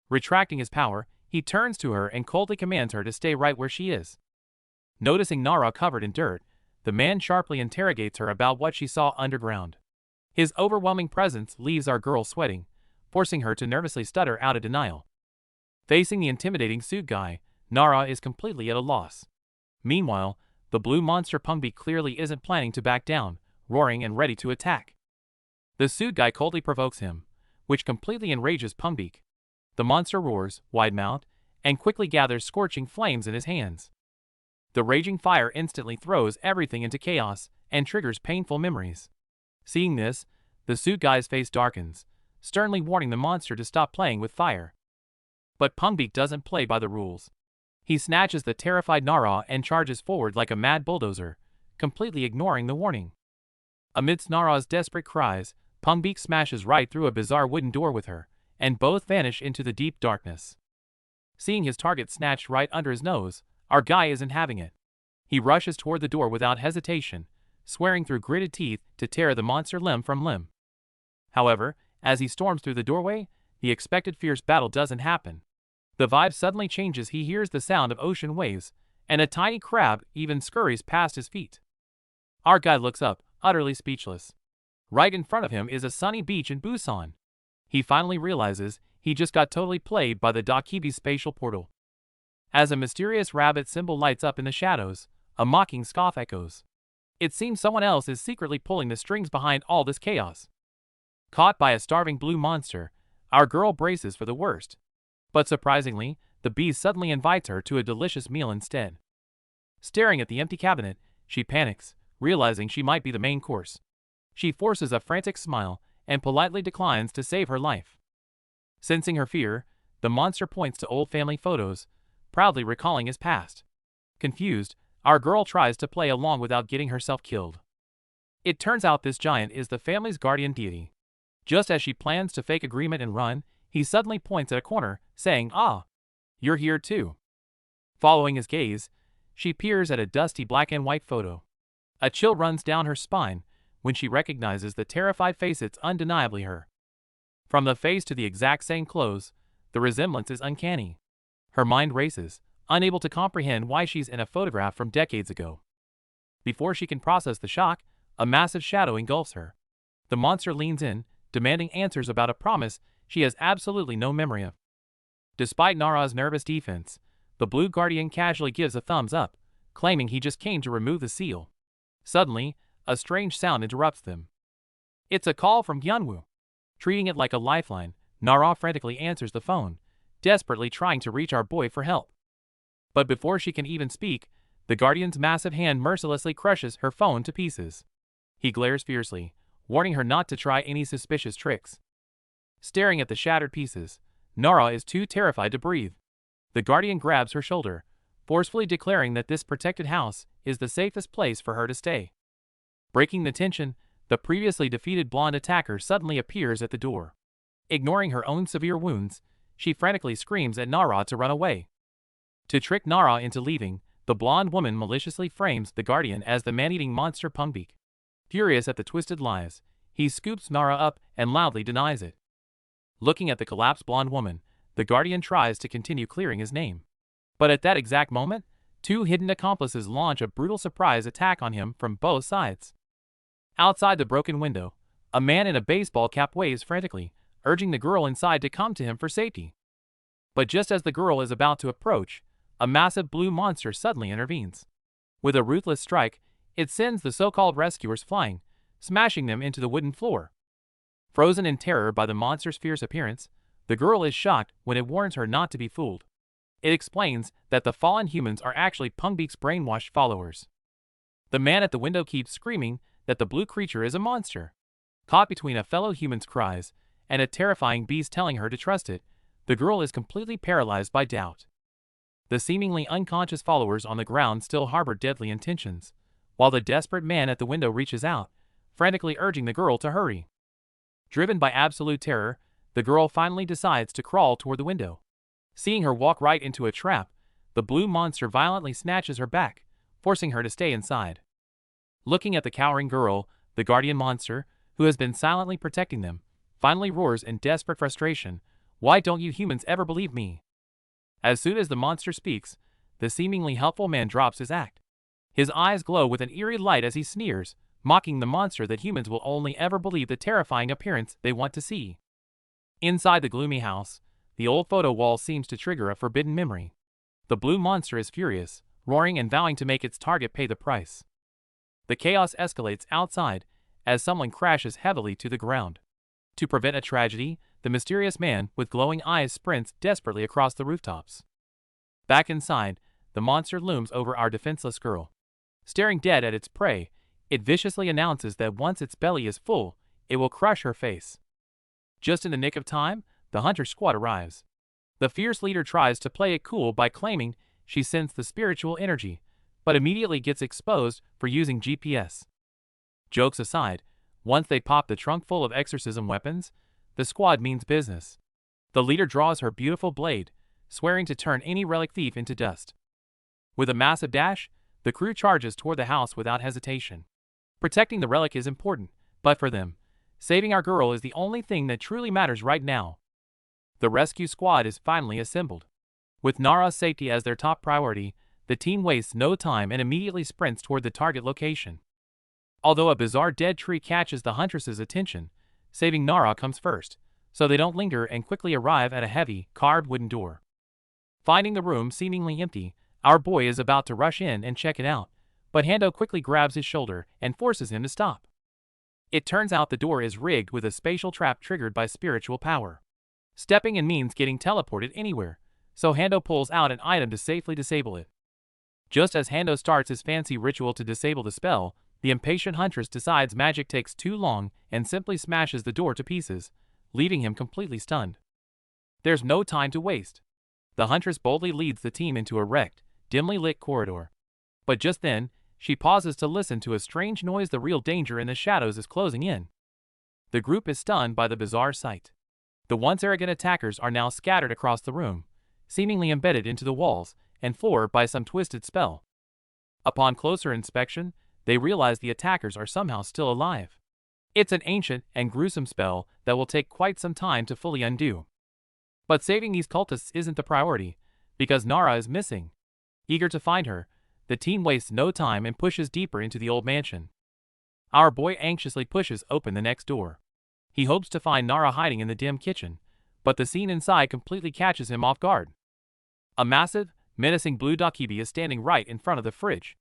Retracting his power, he turns to her and coldly commands her to stay right where she is. Noticing Nara covered in dirt, the man sharply interrogates her about what she saw underground. His overwhelming presence leaves our girl sweating, forcing her to nervously stutter out a denial. Facing the intimidating suit guy, Nara is completely at a loss. Meanwhile, the blue monster Punbeak clearly isn't planning to back down, roaring and ready to attack. The suit guy coldly provokes him, which completely enrages Pungbeak. The monster roars, wide-mouthed, and quickly gathers scorching flames in his hands. The raging fire instantly throws everything into chaos and triggers painful memories. Seeing this, the suit guy's face darkens, sternly warning the monster to stop playing with fire. But Pungbeak doesn't play by the rules. He snatches the terrified Nara and charges forward like a mad bulldozer, completely ignoring the warning. Amidst Nara's desperate cries, Pungbeak smashes right through a bizarre wooden door with her, and both vanish into the deep darkness. Seeing his target snatched right under his nose, our guy isn't having it. He rushes toward the door without hesitation, swearing through gritted teeth to tear the monster limb from limb. However, as he storms through the doorway, the expected fierce battle doesn't happen. The vibe suddenly changes. He hears the sound of ocean waves, and a tiny crab even scurries past his feet. Our guy looks up, utterly speechless. Right in front of him is a sunny beach in Busan. He finally realizes he just got totally played by the Dakibi's spatial portal. As a mysterious rabbit symbol lights up in the shadows, a mocking scoff echoes. It seems someone else is secretly pulling the strings behind all this chaos. Caught by a starving blue monster, our girl braces for the worst. But surprisingly, the beast suddenly invites her to a delicious meal instead. Staring at the empty cabinet, she panics, realizing she might be the main course. She forces a frantic smile and politely declines to save her life. Sensing her fear, the monster points to old family photos, proudly recalling his past. Confused, our girl tries to play along without getting herself killed. It turns out this giant is the family's guardian deity. Just as she plans to fake agreement and run, he suddenly points at a corner, saying, "Ah, you're here too." Following his gaze, she peers at a dusty black and white photo. A chill runs down her spine when she recognizes the terrified face. It's undeniably her. From the face to the exact same clothes, the resemblance is uncanny. Her mind races, unable to comprehend why she's in a photograph from decades ago. Before she can process the shock, a massive shadow engulfs her. The monster leans in, demanding answers about a promise she has absolutely no memory of. Despite Nara's nervous defense, the blue guardian casually gives a thumbs up, claiming he just came to remove the seal. Suddenly, a strange sound interrupts them. It's a call from Hyunwoo. Treating it like a lifeline, Nara frantically answers the phone, desperately trying to reach our boy for help. But before she can even speak, the guardian's massive hand mercilessly crushes her phone to pieces. He glares fiercely, warning her not to try any suspicious tricks. Staring at the shattered pieces, Nara is too terrified to breathe. The guardian grabs her shoulder, forcefully declaring that this protected house is the safest place for her to stay. Breaking the tension, the previously defeated blonde attacker suddenly appears at the door. Ignoring her own severe wounds, she frantically screams at Nara to run away. To trick Nara into leaving, the blonde woman maliciously frames the guardian as the man-eating monster Pungbeak. Furious at the twisted lies, he scoops Nara up and loudly denies it. Looking at the collapsed blonde woman, the guardian tries to continue clearing his name. But at that exact moment, two hidden accomplices launch a brutal surprise attack on him from both sides. Outside the broken window, a man in a baseball cap waves frantically, urging the girl inside to come to him for safety. But just as the girl is about to approach, a massive blue monster suddenly intervenes. With a ruthless strike, it sends the so-called rescuers flying, smashing them into the wooden floor. Frozen in terror by the monster's fierce appearance, the girl is shocked when it warns her not to be fooled. It explains that the fallen humans are actually Pungbeak's brainwashed followers. The man at the window keeps screaming that the blue creature is a monster. Caught between a fellow human's cries and a terrifying beast telling her to trust it, the girl is completely paralyzed by doubt. The seemingly unconscious followers on the ground still harbor deadly intentions, while the desperate man at the window reaches out, frantically urging the girl to hurry. Driven by absolute terror, the girl finally decides to crawl toward the window. Seeing her walk right into a trap, the blue monster violently snatches her back, forcing her to stay inside. Looking at the cowering girl, the guardian monster, who has been silently protecting them, finally roars in desperate frustration, "Why don't you humans ever believe me?" As soon as the monster speaks, the seemingly helpful man drops his act. His eyes glow with an eerie light as he sneers, mocking the monster that humans will only ever believe the terrifying appearance they want to see. Inside the gloomy house, the old photo wall seems to trigger a forbidden memory. The blue monster is furious, roaring and vowing to make its target pay the price. The chaos escalates outside as someone crashes heavily to the ground. To prevent a tragedy, the mysterious man with glowing eyes sprints desperately across the rooftops. Back inside, the monster looms over our defenseless girl. Staring dead at its prey, it viciously announces that once its belly is full, it will crush her face. Just in the nick of time, the hunter squad arrives. The fierce leader tries to play it cool by claiming she sensed the spiritual energy, but immediately gets exposed for using GPS. Jokes aside, once they pop the trunk full of exorcism weapons, the squad means business. The leader draws her beautiful blade, swearing to turn any relic thief into dust. With a massive dash, the crew charges toward the house without hesitation. Protecting the relic is important, but for them, saving our girl is the only thing that truly matters right now. The rescue squad is finally assembled. With Nara's safety as their top priority, the team wastes no time and immediately sprints toward the target location. Although a bizarre dead tree catches the huntress's attention, saving Nara comes first, so they don't linger and quickly arrive at a heavy, carved wooden door. Finding the room seemingly empty, our boy is about to rush in and check it out, but Hando quickly grabs his shoulder and forces him to stop. It turns out the door is rigged with a spatial trap triggered by spiritual power. Stepping in means getting teleported anywhere, so Hando pulls out an item to safely disable it. Just as Hando starts his fancy ritual to disable the spell, the impatient huntress decides magic takes too long and simply smashes the door to pieces, leaving him completely stunned. There's no time to waste. The huntress boldly leads the team into a wrecked, dimly lit corridor. But just then, she pauses to listen to a strange noise. The real danger in the shadows is closing in. The group is stunned by the bizarre sight. The once arrogant attackers are now scattered across the room, seemingly embedded into the walls and floor by some twisted spell. Upon closer inspection, they realize the attackers are somehow still alive. It's an ancient and gruesome spell that will take quite some time to fully undo. But saving these cultists isn't the priority, because Nara is missing. Eager to find her, the team wastes no time and pushes deeper into the old mansion. Our boy anxiously pushes open the next door. He hopes to find Nara hiding in the dim kitchen, but the scene inside completely catches him off guard. A massive, menacing blue Dakibi is standing right in front of the fridge.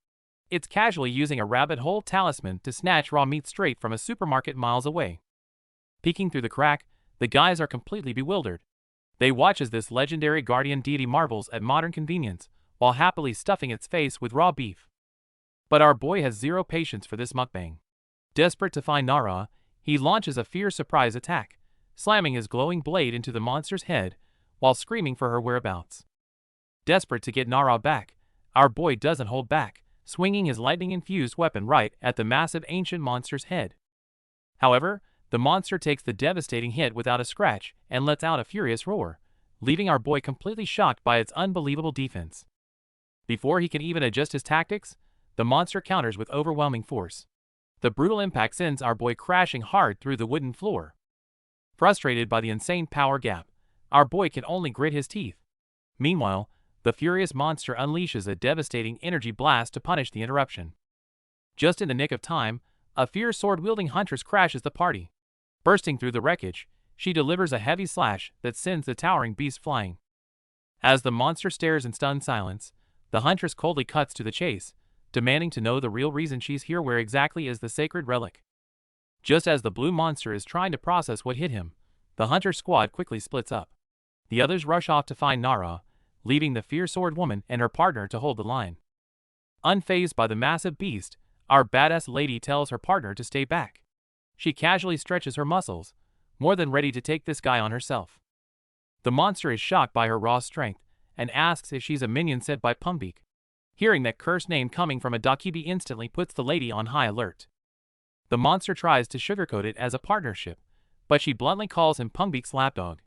It's casually using a rabbit hole talisman to snatch raw meat straight from a supermarket miles away. Peeking through the crack, the guys are completely bewildered. They watch as this legendary guardian deity marvels at modern convenience, while happily stuffing its face with raw beef. But our boy has zero patience for this mukbang. Desperate to find Nara, he launches a fierce surprise attack, slamming his glowing blade into the monster's head, while screaming for her whereabouts. Desperate to get Nara back, our boy doesn't hold back, swinging his lightning-infused weapon right at the massive ancient monster's head. However, the monster takes the devastating hit without a scratch and lets out a furious roar, leaving our boy completely shocked by its unbelievable defense. Before he can even adjust his tactics, the monster counters with overwhelming force. The brutal impact sends our boy crashing hard through the wooden floor. Frustrated by the insane power gap, our boy can only grit his teeth. Meanwhile, the furious monster unleashes a devastating energy blast to punish the interruption. Just in the nick of time, a fierce sword-wielding huntress crashes the party. Bursting through the wreckage, she delivers a heavy slash that sends the towering beast flying. As the monster stares in stunned silence, the huntress coldly cuts to the chase, demanding to know the real reason she's here. Where exactly is the sacred relic? Just as the blue monster is trying to process what hit him, the hunter squad quickly splits up. The others rush off to find Nara, leaving the fierce sword woman and her partner to hold the line. Unfazed by the massive beast, our badass lady tells her partner to stay back. She casually stretches her muscles, more than ready to take this guy on herself. The monster is shocked by her raw strength and asks if she's a minion sent by Pumbik. Hearing that cursed name coming from a Dakibi instantly puts the lady on high alert. The monster tries to sugarcoat it as a partnership, but she bluntly calls him Pumbik's lapdog.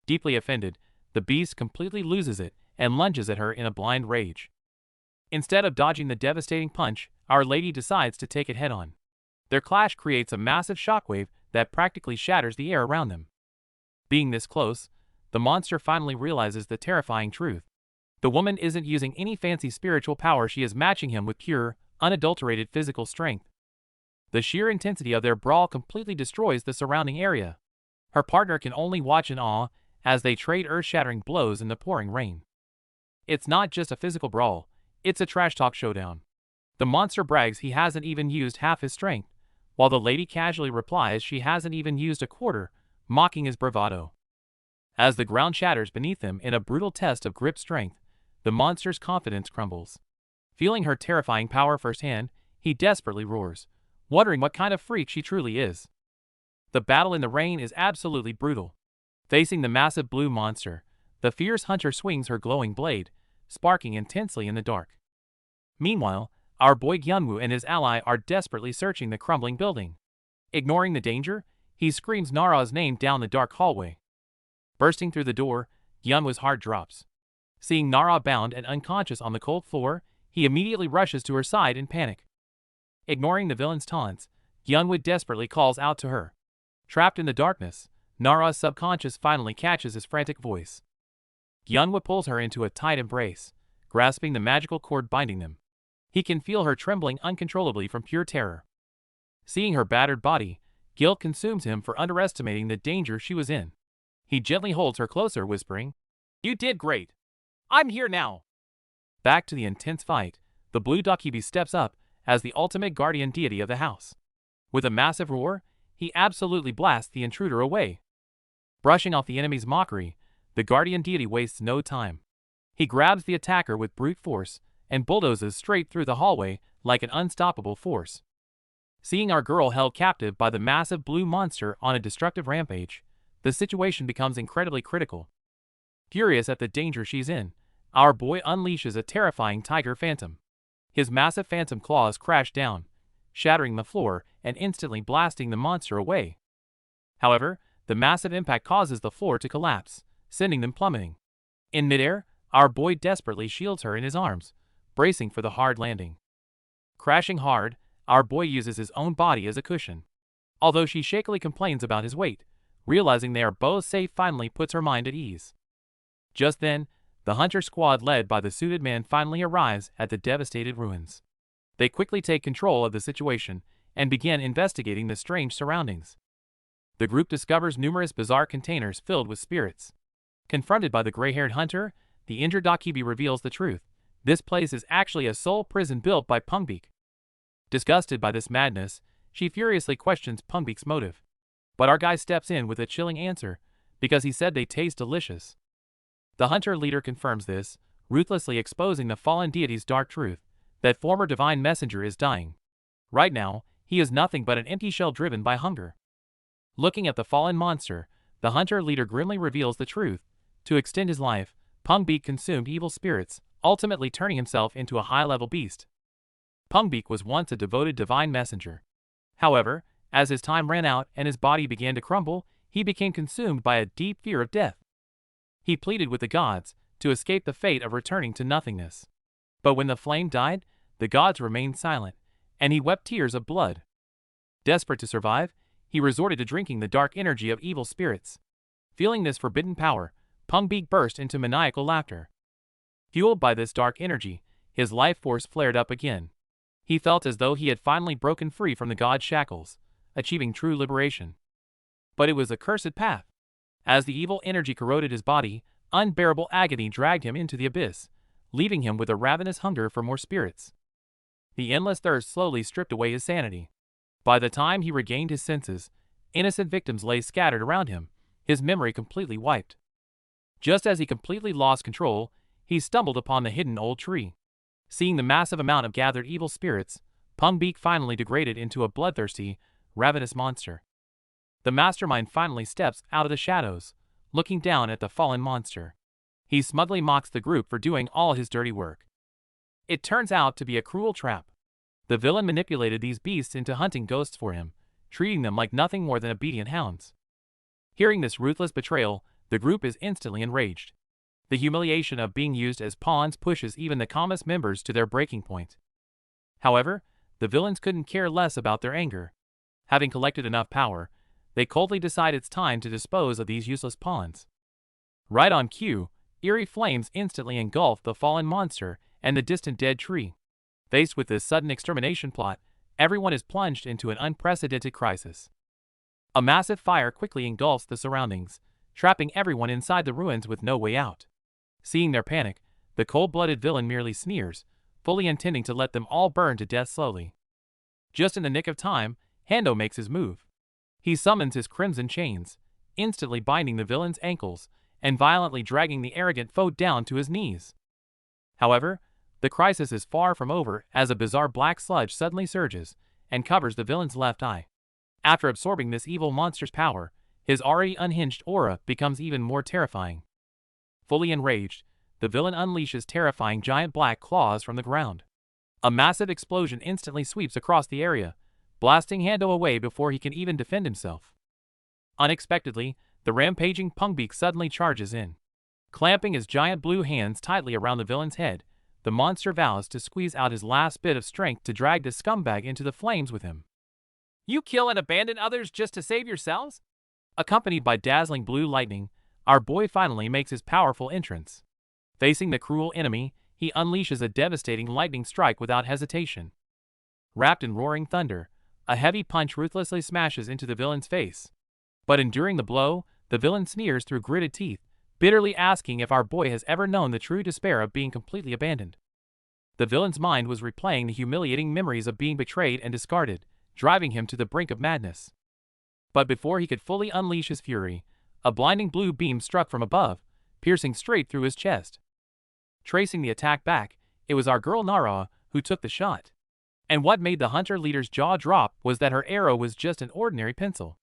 Deeply offended, the beast completely loses it and lunges at her in a blind rage. Instead of dodging the devastating punch, our lady decides to take it head-on. Their clash creates a massive shockwave that practically shatters the air around them. Being this close, the monster finally realizes the terrifying truth. The woman isn't using any fancy spiritual power. She is matching him with pure, unadulterated physical strength. The sheer intensity of their brawl completely destroys the surrounding area. Her partner can only watch in awe as they trade earth-shattering blows in the pouring rain. It's not just a physical brawl, it's a trash talk showdown. The monster brags he hasn't even used half his strength, while the lady casually replies she hasn't even used a quarter, mocking his bravado. As the ground shatters beneath him in a brutal test of grip strength, the monster's confidence crumbles. Feeling her terrifying power firsthand, he desperately roars, wondering what kind of freak she truly is. The battle in the rain is absolutely brutal. Facing the massive blue monster, the fierce hunter swings her glowing blade, sparking intensely in the dark. Meanwhile, our boy Gyunwoo and his ally are desperately searching the crumbling building. Ignoring the danger, he screams Nara's name down the dark hallway. Bursting through the door, Gyunwoo's heart drops. Seeing Nara bound and unconscious on the cold floor, he immediately rushes to her side in panic. Ignoring the villain's taunts, Gyunwoo desperately calls out to her. Trapped in the darkness, Nara's subconscious finally catches his frantic voice. Gyunwoo pulls her into a tight embrace, grasping the magical cord binding them. He can feel her trembling uncontrollably from pure terror. Seeing her battered body, guilt consumes him for underestimating the danger she was in. He gently holds her closer, whispering, "You did great. I'm here now." Back to the intense fight, the blue Dakibi steps up as the ultimate guardian deity of the house. With a massive roar, he absolutely blasts the intruder away. Brushing off the enemy's mockery, the guardian deity wastes no time. He grabs the attacker with brute force and bulldozes straight through the hallway like an unstoppable force. Seeing our girl held captive by the massive blue monster on a destructive rampage, the situation becomes incredibly critical. Furious at the danger she's in, our boy unleashes a terrifying tiger phantom. His massive phantom claws crash down, shattering the floor and instantly blasting the monster away. However, the massive impact causes the floor to collapse, sending them plummeting. In midair, our boy desperately shields her in his arms, bracing for the hard landing. Crashing hard, our boy uses his own body as a cushion. Although she shakily complains about his weight, realizing they are both safe finally puts her mind at ease. Just then, the hunter squad led by the suited man finally arrives at the devastated ruins. They quickly take control of the situation and begin investigating the strange surroundings. The group discovers numerous bizarre containers filled with spirits. Confronted by the gray-haired hunter, the injured Dakibi reveals the truth. This place is actually a soul prison built by Pungbeak. Disgusted by this madness, she furiously questions Pungbeak's motive. But our guy steps in with a chilling answer, because he said they taste delicious. The hunter leader confirms this, ruthlessly exposing the fallen deity's dark truth, that former divine messenger is dying. Right now, he is nothing but an empty shell driven by hunger. Looking at the fallen monster, the hunter leader grimly reveals the truth. To extend his life, Pungbeak consumed evil spirits, ultimately turning himself into a high-level beast. Pungbeak was once a devoted divine messenger. However, as his time ran out and his body began to crumble, he became consumed by a deep fear of death. He pleaded with the gods to escape the fate of returning to nothingness. But when the flame died, the gods remained silent, and he wept tears of blood. Desperate to survive, he resorted to drinking the dark energy of evil spirits. Feeling this forbidden power, Pungbeak burst into maniacal laughter. Fueled by this dark energy, his life force flared up again. He felt as though he had finally broken free from the god's shackles, achieving true liberation. But it was a cursed path. As the evil energy corroded his body, unbearable agony dragged him into the abyss, leaving him with a ravenous hunger for more spirits. The endless thirst slowly stripped away his sanity. By the time he regained his senses, innocent victims lay scattered around him, his memory completely wiped. Just as he completely lost control, he stumbled upon the hidden old tree. Seeing the massive amount of gathered evil spirits, Pungbeak finally degraded into a bloodthirsty, ravenous monster. The mastermind finally steps out of the shadows, looking down at the fallen monster. He smugly mocks the group for doing all his dirty work. It turns out to be a cruel trap. The villain manipulated these beasts into hunting ghosts for him, treating them like nothing more than obedient hounds. Hearing this ruthless betrayal, the group is instantly enraged. The humiliation of being used as pawns pushes even the calmest members to their breaking point. However, the villains couldn't care less about their anger. Having collected enough power, they coldly decide it's time to dispose of these useless pawns. Right on cue, eerie flames instantly engulf the fallen monster and the distant dead tree. Faced with this sudden extermination plot, everyone is plunged into an unprecedented crisis. A massive fire quickly engulfs the surroundings, trapping everyone inside the ruins with no way out. Seeing their panic, the cold-blooded villain merely sneers, fully intending to let them all burn to death slowly. Just in the nick of time, Hando makes his move. He summons his crimson chains, instantly binding the villain's ankles and violently dragging the arrogant foe down to his knees. However, the crisis is far from over as a bizarre black sludge suddenly surges and covers the villain's left eye. After absorbing this evil monster's power, his already unhinged aura becomes even more terrifying. Fully enraged, the villain unleashes terrifying giant black claws from the ground. A massive explosion instantly sweeps across the area, blasting Hando away before he can even defend himself. Unexpectedly, the rampaging Pungbeak suddenly charges in. Clamping his giant blue hands tightly around the villain's head, the monster vows to squeeze out his last bit of strength to drag the scumbag into the flames with him. You kill and abandon others just to save yourselves? Accompanied by dazzling blue lightning, our boy finally makes his powerful entrance. Facing the cruel enemy, he unleashes a devastating lightning strike without hesitation. Wrapped in roaring thunder, a heavy punch ruthlessly smashes into the villain's face. But enduring the blow, the villain sneers through gritted teeth, bitterly asking if our boy has ever known the true despair of being completely abandoned. The villain's mind was replaying the humiliating memories of being betrayed and discarded, driving him to the brink of madness. But before he could fully unleash his fury, a blinding blue beam struck from above, piercing straight through his chest. Tracing the attack back, it was our girl Nara who took the shot. And what made the hunter leader's jaw drop was that her arrow was just an ordinary pencil.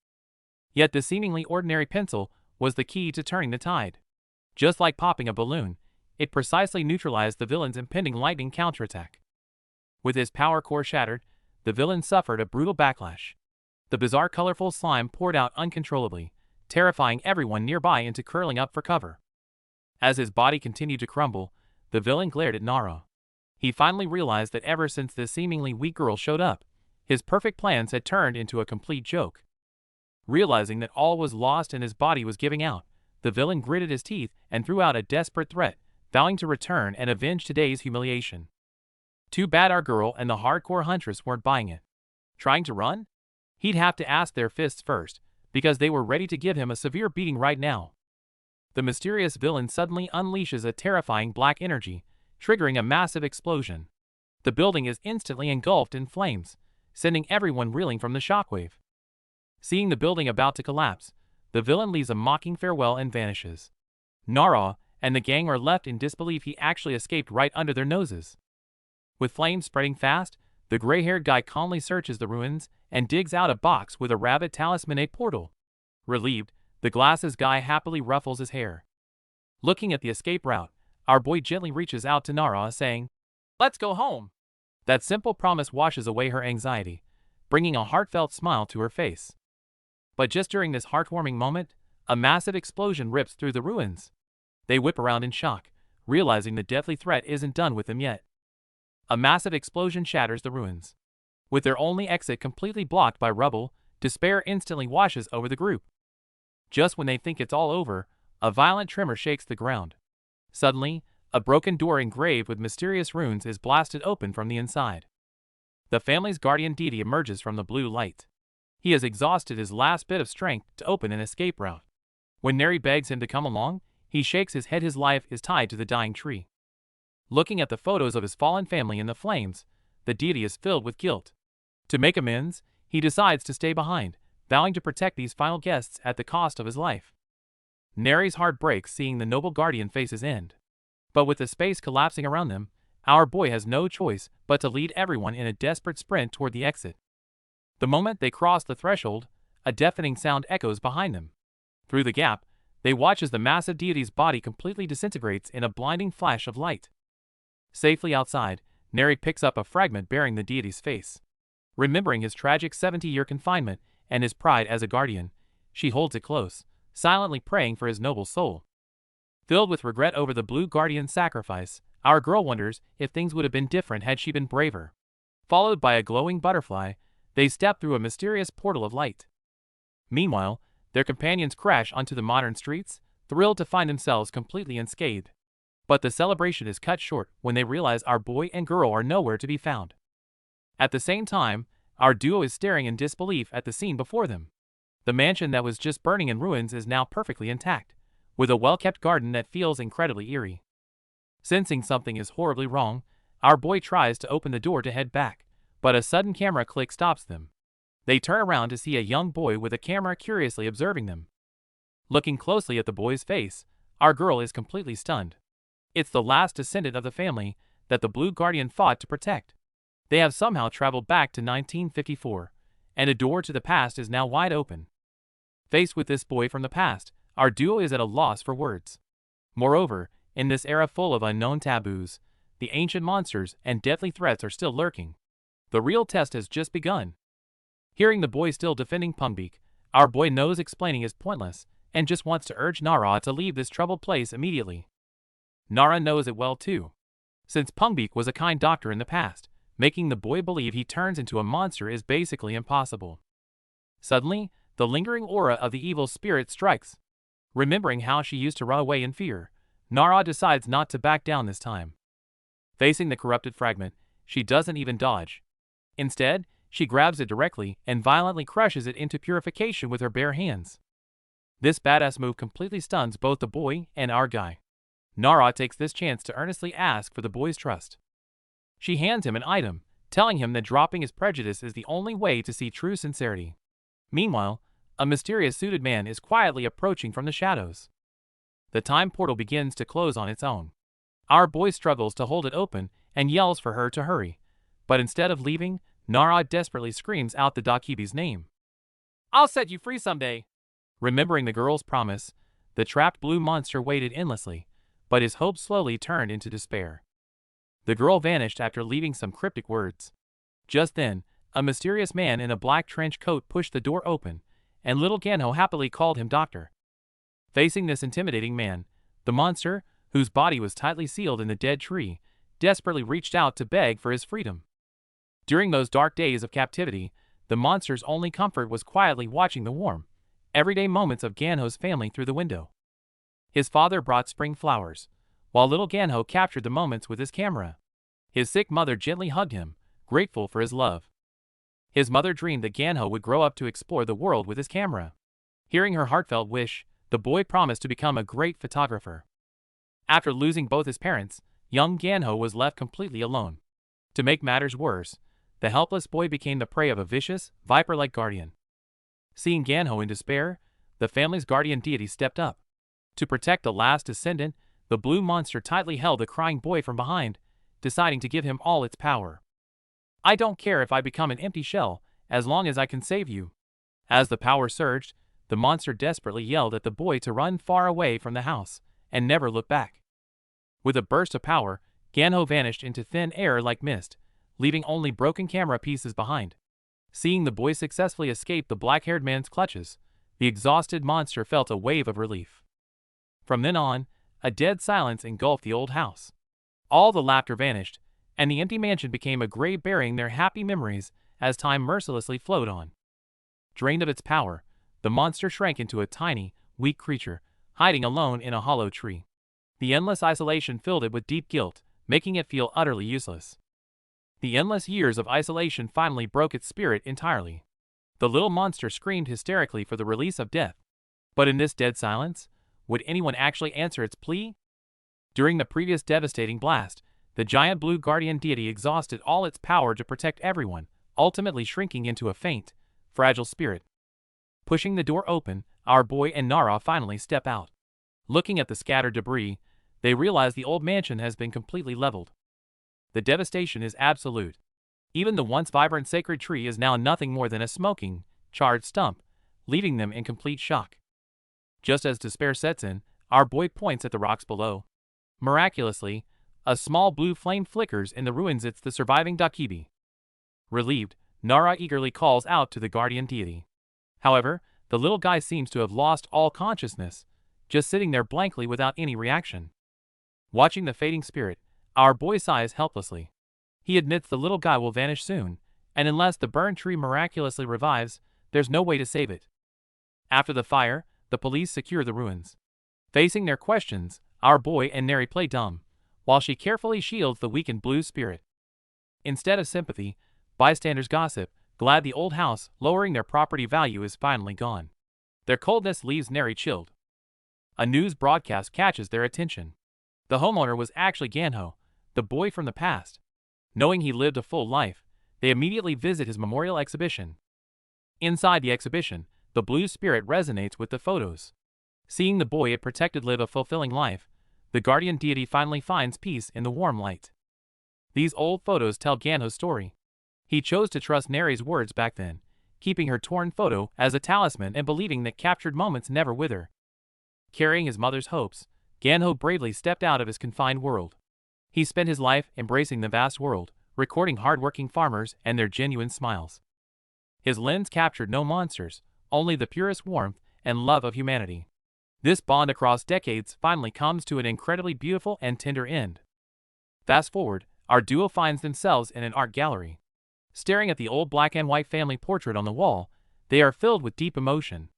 Yet the seemingly ordinary pencil was the key to turning the tide. Just like popping a balloon, it precisely neutralized the villain's impending lightning counterattack. With his power core shattered, the villain suffered a brutal backlash. The bizarre colorful slime poured out uncontrollably, terrifying everyone nearby into curling up for cover. As his body continued to crumble, the villain glared at Nara. He finally realized that ever since this seemingly weak girl showed up, his perfect plans had turned into a complete joke. Realizing that all was lost and his body was giving out, the villain gritted his teeth and threw out a desperate threat, vowing to return and avenge today's humiliation. Too bad our girl and the hardcore huntress weren't buying it. Trying to run? He'd have to ask their fists first, because they were ready to give him a severe beating right now. The mysterious villain suddenly unleashes a terrifying black energy, triggering a massive explosion. The building is instantly engulfed in flames, sending everyone reeling from the shockwave. Seeing the building about to collapse, the villain leaves a mocking farewell and vanishes. Nara and the gang are left in disbelief he actually escaped right under their noses. With flames spreading fast, the gray-haired guy calmly searches the ruins and digs out a box with a rabbit talismanic portal. Relieved, the glasses guy happily ruffles his hair. Looking at the escape route, our boy gently reaches out to Nara, saying, "Let's go home." That simple promise washes away her anxiety, bringing a heartfelt smile to her face. But just during this heartwarming moment, a massive explosion rips through the ruins. They whip around in shock, realizing the deathly threat isn't done with them yet. A massive explosion shatters the ruins. With their only exit completely blocked by rubble, despair instantly washes over the group. Just when they think it's all over, a violent tremor shakes the ground. Suddenly, a broken door engraved with mysterious runes is blasted open from the inside. The family's guardian deity emerges from the blue light. He has exhausted his last bit of strength to open an escape route. When Neri begs him to come along, he shakes his head. His life is tied to the dying tree. Looking at the photos of his fallen family in the flames, the deity is filled with guilt. To make amends, he decides to stay behind, vowing to protect these final guests at the cost of his life. Neri's heart breaks seeing the noble guardian face his end. But with the space collapsing around them, our boy has no choice but to lead everyone in a desperate sprint toward the exit. The moment they cross the threshold, a deafening sound echoes behind them. Through the gap, they watch as the massive deity's body completely disintegrates in a blinding flash of light. Safely outside, Neri picks up a fragment bearing the deity's face. Remembering his tragic 70-year confinement and his pride as a guardian, she holds it close, silently praying for his noble soul. Filled with regret over the blue guardian's sacrifice, our girl wonders if things would have been different had she been braver. Followed by a glowing butterfly, they step through a mysterious portal of light. Meanwhile, their companions crash onto the modern streets, thrilled to find themselves completely unscathed. But the celebration is cut short when they realize our boy and girl are nowhere to be found. At the same time, our duo is staring in disbelief at the scene before them. The mansion that was just burning in ruins is now perfectly intact, with a well-kept garden that feels incredibly eerie. Sensing something is horribly wrong, our boy tries to open the door to head back, but a sudden camera click stops them. They turn around to see a young boy with a camera curiously observing them. Looking closely at the boy's face, our girl is completely stunned. It's the last descendant of the family that the Blue Guardian fought to protect. They have somehow traveled back to 1954, and a door to the past is now wide open. Faced with this boy from the past, our duo is at a loss for words. Moreover, in this era full of unknown taboos, the ancient monsters and deadly threats are still lurking. The real test has just begun. Hearing the boy still defending Pungbeak, our boy knows explaining is pointless and just wants to urge Nara to leave this troubled place immediately. Nara knows it well too, since Pungbeak was a kind doctor in the past. Making the boy believe he turns into a monster is basically impossible. Suddenly, the lingering aura of the evil spirit strikes. Remembering how she used to run away in fear, Nara decides not to back down this time. Facing the corrupted fragment, she doesn't even dodge. Instead, she grabs it directly and violently crushes it into purification with her bare hands. This badass move completely stuns both the boy and our guy. Nara takes this chance to earnestly ask for the boy's trust. She hands him an item, telling him that dropping his prejudice is the only way to see true sincerity. Meanwhile, a mysterious suited man is quietly approaching from the shadows. The time portal begins to close on its own. Our boy struggles to hold it open and yells for her to hurry, but instead of leaving, Nara desperately screams out the Dakibi's name. "I'll set you free someday." Remembering the girl's promise, the trapped blue monster waited endlessly, but his hope slowly turned into despair. The girl vanished after leaving some cryptic words. Just then, a mysterious man in a black trench coat pushed the door open, and little Ganho happily called him doctor. Facing this intimidating man, the monster, whose body was tightly sealed in the dead tree, desperately reached out to beg for his freedom. During those dark days of captivity, the monster's only comfort was quietly watching the warm, everyday moments of Ganho's family through the window. His father brought spring flowers, while little Ganho captured the moments with his camera. His sick mother gently hugged him, grateful for his love. His mother dreamed that Ganho would grow up to explore the world with his camera. Hearing her heartfelt wish, the boy promised to become a great photographer. After losing both his parents, young Ganho was left completely alone. To make matters worse, the helpless boy became the prey of a vicious, viper-like guardian. Seeing Ganho in despair, the family's guardian deity stepped up. To protect the last descendant, the blue monster tightly held the crying boy from behind, deciding to give him all its power. "I don't care if I become an empty shell, as long as I can save you." As the power surged, the monster desperately yelled at the boy to run far away from the house, and never look back. With a burst of power, Ganho vanished into thin air like mist, leaving only broken camera pieces behind. Seeing the boy successfully escape the black-haired man's clutches, the exhausted monster felt a wave of relief. From then on, a dead silence engulfed the old house. All the laughter vanished, and the empty mansion became a grave burying their happy memories as time mercilessly flowed on. Drained of its power, the monster shrank into a tiny, weak creature, hiding alone in a hollow tree. The endless isolation filled it with deep guilt, making it feel utterly useless. The endless years of isolation finally broke its spirit entirely. The little monster screamed hysterically for the release of death. But in this dead silence, would anyone actually answer its plea? During the previous devastating blast, the giant blue guardian deity exhausted all its power to protect everyone, ultimately shrinking into a faint, fragile spirit. Pushing the door open, our boy and Nara finally step out. Looking at the scattered debris, they realize the old mansion has been completely leveled. The devastation is absolute. Even the once vibrant sacred tree is now nothing more than a smoking, charred stump, leaving them in complete shock. Just as despair sets in, our boy points at the rocks below. Miraculously, a small blue flame flickers in the ruins. It's the surviving Dakibi. Relieved, Nara eagerly calls out to the guardian deity. However, the little guy seems to have lost all consciousness, just sitting there blankly without any reaction. Watching the fading spirit, our boy sighs helplessly. He admits the little guy will vanish soon, and unless the burned tree miraculously revives, there's no way to save it. After the fire, the police secure the ruins. Facing their questions, our boy and Neri play dumb, while she carefully shields the weakened blue spirit. Instead of sympathy, bystanders gossip, glad the old house, lowering their property value, is finally gone. Their coldness leaves Neri chilled. A news broadcast catches their attention. The homeowner was actually Ganho, the boy from the past. Knowing he lived a full life, they immediately visit his memorial exhibition. Inside the exhibition, the blue spirit resonates with the photos. Seeing the boy it protected live a fulfilling life, the guardian deity finally finds peace in the warm light. These old photos tell Ganho's story. He chose to trust Neri's words back then, keeping her torn photo as a talisman and believing that captured moments never wither. Carrying his mother's hopes, Ganho bravely stepped out of his confined world. He spent his life embracing the vast world, recording hard-working farmers and their genuine smiles. His lens captured no monsters, only the purest warmth and love of humanity. This bond across decades finally comes to an incredibly beautiful and tender end. Fast forward, our duo finds themselves in an art gallery. Staring at the old black and white family portrait on the wall, they are filled with deep emotion.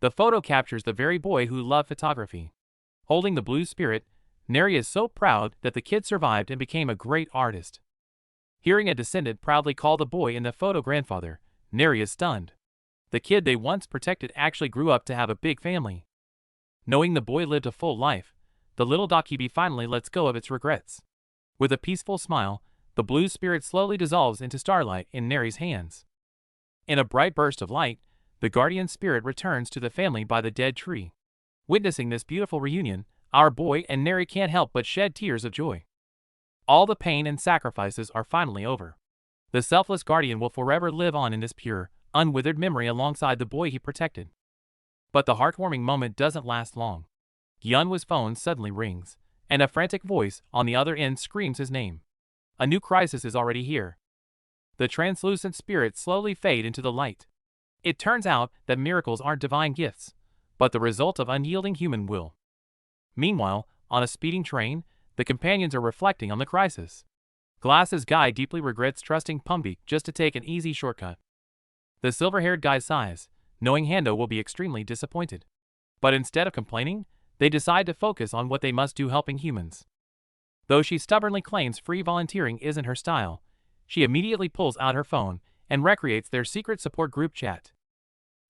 The photo captures the very boy who loved photography. Holding the blue spirit, Neri is so proud that the kid survived and became a great artist. Hearing a descendant proudly call the boy in the photo grandfather, Neri is stunned. The kid they once protected actually grew up to have a big family. Knowing the boy lived a full life, the little Dakibi finally lets go of its regrets. With a peaceful smile, the blue spirit slowly dissolves into starlight in Neri's hands. In a bright burst of light, the guardian spirit returns to the family by the dead tree. Witnessing this beautiful reunion, our boy and Neri can't help but shed tears of joy. All the pain and sacrifices are finally over. The selfless guardian will forever live on in this pure, unwithered memory alongside the boy he protected. But the heartwarming moment doesn't last long. Gyunwa's phone suddenly rings, and a frantic voice on the other end screams his name. A new crisis is already here. The translucent spirits slowly fade into the light. It turns out that miracles aren't divine gifts, but the result of unyielding human will. Meanwhile, on a speeding train, the companions are reflecting on the crisis. Glass's guy deeply regrets trusting Pumbeek just to take an easy shortcut. The silver-haired guy sighs, knowing Hando will be extremely disappointed. But instead of complaining, they decide to focus on what they must do helping humans. Though she stubbornly claims free volunteering isn't her style, she immediately pulls out her phone and recreates their secret support group chat.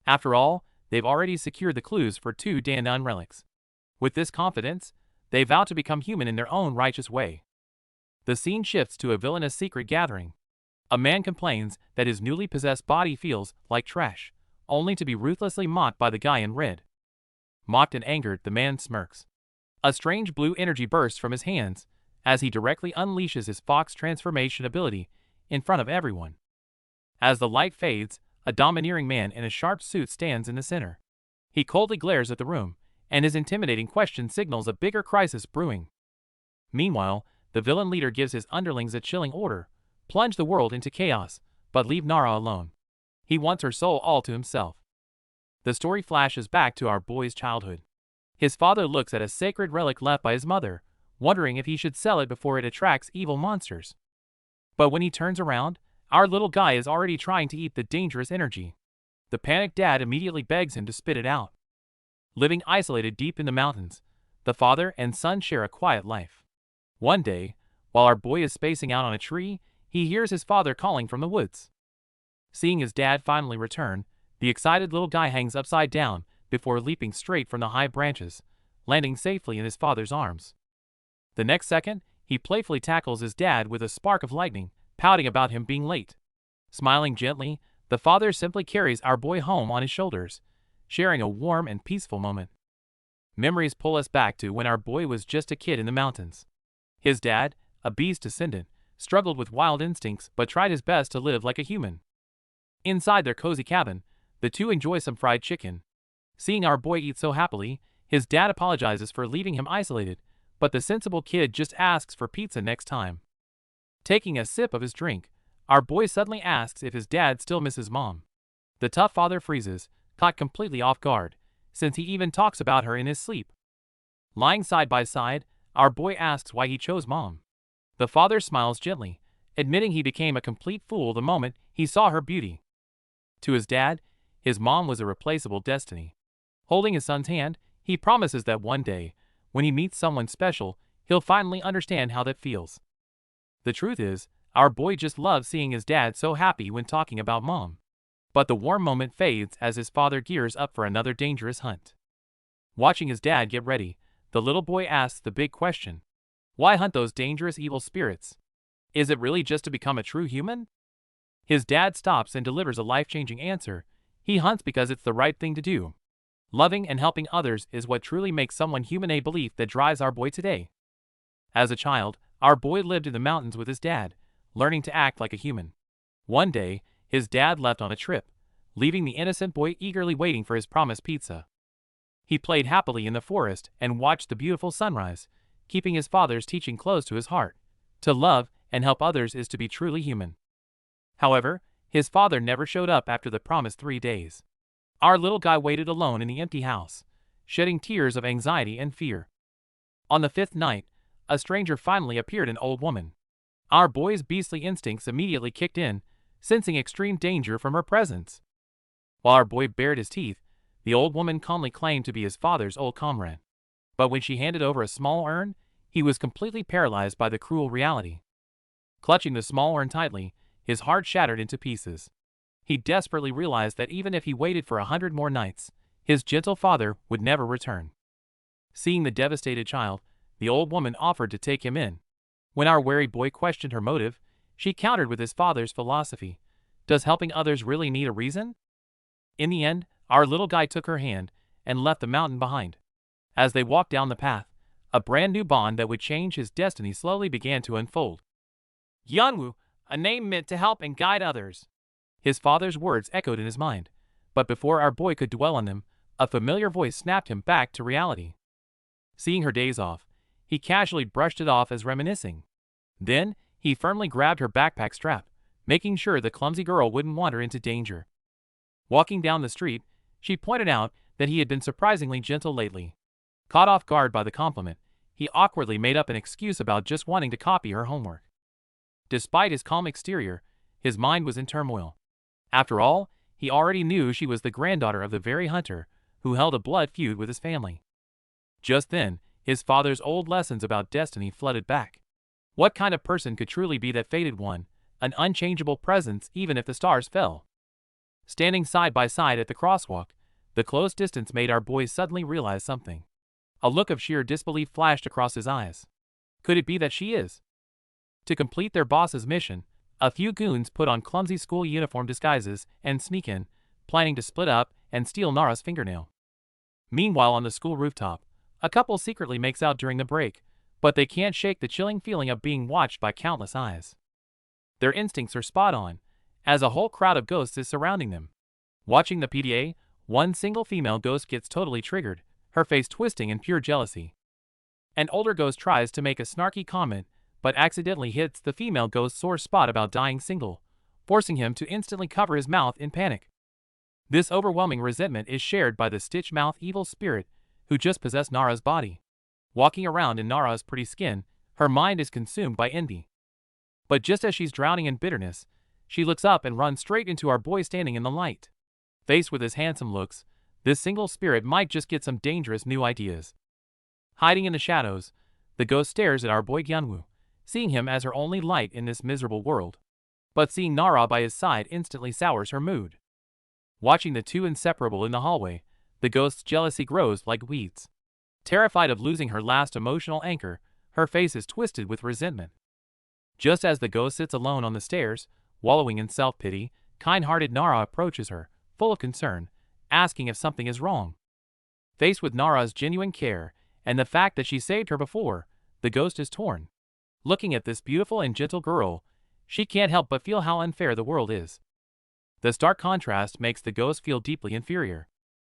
After all, they've already secured the clues for 2 Dandan relics. With this confidence, they vow to become human in their own righteous way. The scene shifts to a villainous secret gathering. A man complains that his newly possessed body feels like trash, only to be ruthlessly mocked by the guy in red. Mocked and angered, the man smirks. A strange blue energy bursts from his hands as he directly unleashes his fox transformation ability in front of everyone. As the light fades, a domineering man in a sharp suit stands in the center. He coldly glares at the room, and his intimidating question signals a bigger crisis brewing. Meanwhile, the villain leader gives his underlings a chilling order: plunge the world into chaos, but leave Nara alone. He wants her soul all to himself. The story flashes back to our boy's childhood. His father looks at a sacred relic left by his mother, wondering if he should sell it before it attracts evil monsters. But when he turns around, our little guy is already trying to eat the dangerous energy. The panicked dad immediately begs him to spit it out. Living isolated deep in the mountains, the father and son share a quiet life. One day, while our boy is spacing out on a tree, he hears his father calling from the woods. Seeing his dad finally return, the excited little guy hangs upside down before leaping straight from the high branches, landing safely in his father's arms. The next second, he playfully tackles his dad with a spark of lightning, pouting about him being late. Smiling gently, the father simply carries our boy home on his shoulders, sharing a warm and peaceful moment. Memories pull us back to when our boy was just a kid in the mountains. His dad, a beast descendant, struggled with wild instincts but tried his best to live like a human. Inside their cozy cabin, the two enjoy some fried chicken. Seeing our boy eat so happily, his dad apologizes for leaving him isolated, but the sensible kid just asks for pizza next time. Taking a sip of his drink, our boy suddenly asks if his dad still misses mom. The tough father freezes, caught completely off guard, since he even talks about her in his sleep. Lying side by side, our boy asks why he chose mom. The father smiles gently, admitting he became a complete fool the moment he saw her beauty. To his dad, his mom was a replaceable destiny. Holding his son's hand, he promises that one day, when he meets someone special, he'll finally understand how that feels. The truth is, our boy just loves seeing his dad so happy when talking about mom. But the warm moment fades as his father gears up for another dangerous hunt. Watching his dad get ready, the little boy asks the big question: why hunt those dangerous evil spirits? Is it really just to become a true human? His dad stops and delivers a life-changing answer. He hunts because it's the right thing to do. Loving and helping others is what truly makes someone human, a belief that drives our boy today. As a child, our boy lived in the mountains with his dad, learning to act like a human. One day, his dad left on a trip, leaving the innocent boy eagerly waiting for his promised pizza. He played happily in the forest and watched the beautiful sunrise, keeping his father's teaching close to his heart. To love and help others is to be truly human. However, his father never showed up after the promised 3 days. Our little guy waited alone in the empty house, shedding tears of anxiety and fear. On the 5th night, a stranger finally appeared, an old woman. Our boy's beastly instincts immediately kicked in, sensing extreme danger from her presence. While our boy bared his teeth, the old woman calmly claimed to be his father's old comrade. But when she handed over a small urn, he was completely paralyzed by the cruel reality. Clutching the small urn tightly, his heart shattered into pieces. He desperately realized that even if he waited for 100 more nights, his gentle father would never return. Seeing the devastated child, the old woman offered to take him in. When our wary boy questioned her motive, she countered with his father's philosophy. Does helping others really need a reason? In the end, our little guy took her hand and left the mountain behind. As they walked down the path, a brand new bond that would change his destiny slowly began to unfold. Yanwu, a name meant to help and guide others. His father's words echoed in his mind, but before our boy could dwell on them, a familiar voice snapped him back to reality. Seeing her days off, he casually brushed it off as reminiscing. Then, he firmly grabbed her backpack strap, making sure the clumsy girl wouldn't wander into danger. Walking down the street, she pointed out that he had been surprisingly gentle lately. Caught off guard by the compliment, he awkwardly made up an excuse about just wanting to copy her homework. Despite his calm exterior, his mind was in turmoil. After all, he already knew she was the granddaughter of the very hunter who held a blood feud with his family. Just then, his father's old lessons about destiny flooded back. What kind of person could truly be that fated one, an unchangeable presence even if the stars fell? Standing side by side at the crosswalk, the close distance made our boy suddenly realize something. A look of sheer disbelief flashed across his eyes. Could it be that she is? To complete their boss's mission, a few goons put on clumsy school uniform disguises and sneak in, planning to split up and steal Nara's fingernail. Meanwhile, on the school rooftop, a couple secretly makes out during the break, but they can't shake the chilling feeling of being watched by countless eyes. Their instincts are spot on, as a whole crowd of ghosts is surrounding them. Watching the PDA, one single female ghost gets totally triggered, her face twisting in pure jealousy. An older ghost tries to make a snarky comment, but accidentally hits the female ghost's sore spot about dying single, forcing him to instantly cover his mouth in panic. This overwhelming resentment is shared by the stitch-mouthed evil spirit who just possessed Nara's body. Walking around in Nara's pretty skin, her mind is consumed by envy. But just as she's drowning in bitterness, she looks up and runs straight into our boy standing in the light. Faced with his handsome looks, this single spirit might just get some dangerous new ideas. Hiding in the shadows, the ghost stares at our boy Yanwu, seeing him as her only light in this miserable world. But seeing Nara by his side instantly sours her mood. Watching the two inseparable in the hallway, the ghost's jealousy grows like weeds. Terrified of losing her last emotional anchor, her face is twisted with resentment. Just as the ghost sits alone on the stairs, wallowing in self-pity, kind-hearted Nara approaches her, full of concern, asking if something is wrong. Faced with Nara's genuine care and the fact that she saved her before, the ghost is torn. Looking at this beautiful and gentle girl, she can't help but feel how unfair the world is. The stark contrast makes the ghost feel deeply inferior.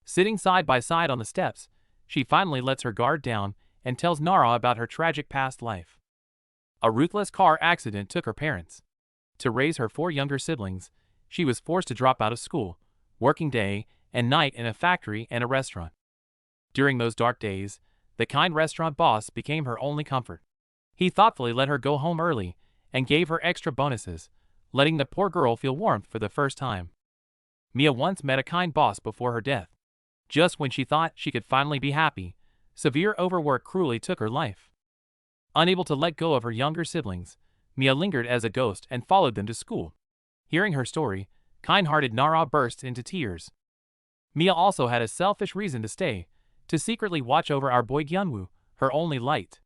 Sitting side by side on the steps, she finally lets her guard down and tells Nara about her tragic past life. A ruthless car accident took her parents. To raise her 4 younger siblings, she was forced to drop out of school, working day and night in a factory and a restaurant. During those dark days, the kind restaurant boss became her only comfort. He thoughtfully let her go home early and gave her extra bonuses, letting the poor girl feel warmth for the first time. Mia once met a kind boss before her death. Just when she thought she could finally be happy, severe overwork cruelly took her life. Unable to let go of her younger siblings, Mia lingered as a ghost and followed them to school. Hearing her story, kind-hearted Nara burst into tears. Mia also had a selfish reason to stay, to secretly watch over our boy Yanwu, her only light.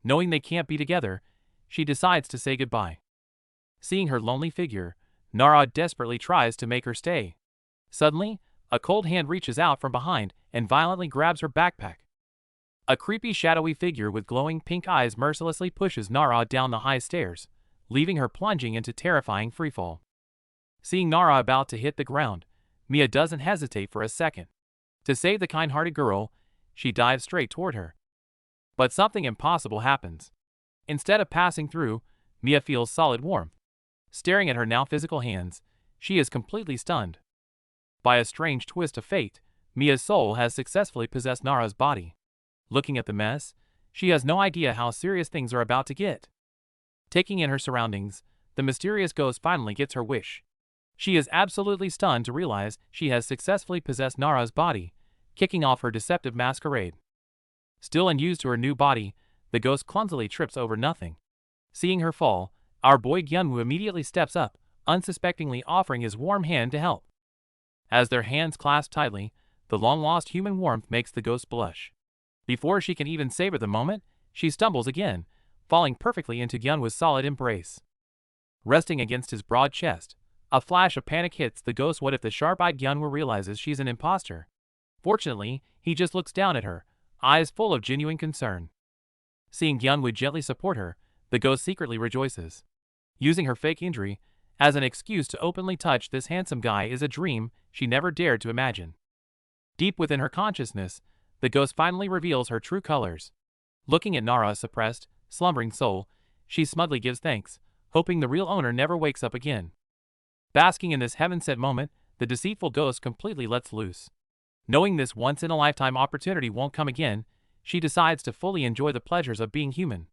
Knowing they can't be together, she decides to say goodbye. Seeing her lonely figure, Nara desperately tries to make her stay. Suddenly, a cold hand reaches out from behind and violently grabs her backpack. A creepy shadowy figure with glowing pink eyes mercilessly pushes Nara down the high stairs, leaving her plunging into terrifying freefall. Seeing Nara about to hit the ground, Mia doesn't hesitate for a second. To save the kind-hearted girl, she dives straight toward her. But something impossible happens. Instead of passing through, Mia feels solid warmth. Staring at her now physical hands, she is completely stunned. By a strange twist of fate, Mia's soul has successfully possessed Nara's body. Looking at the mess, she has no idea how serious things are about to get. Taking in her surroundings, the mysterious ghost finally gets her wish. She is absolutely stunned to realize she has successfully possessed Nara's body, kicking off her deceptive masquerade. Still unused to her new body, the ghost clumsily trips over nothing. Seeing her fall, our boy Gyunwoo immediately steps up, unsuspectingly offering his warm hand to help. As their hands clasp tightly, the long-lost human warmth makes the ghost blush. Before she can even savor the moment, she stumbles again, falling perfectly into Gyunwoo's solid embrace. Resting against his broad chest, a flash of panic hits the ghost. What if the sharp-eyed Gyunwoo realizes she's an imposter? Fortunately, he just looks down at her, eyes full of genuine concern. Seeing Gyunwoo gently support her, the ghost secretly rejoices. Using her fake injury as an excuse to openly touch this handsome guy is a dream she never dared to imagine. Deep within her consciousness, the ghost finally reveals her true colors. Looking at Nara's suppressed, slumbering soul, she smugly gives thanks, hoping the real owner never wakes up again. Basking in this heaven-sent moment, the deceitful ghost completely lets loose. Knowing this once-in-a-lifetime opportunity won't come again, she decides to fully enjoy the pleasures of being human.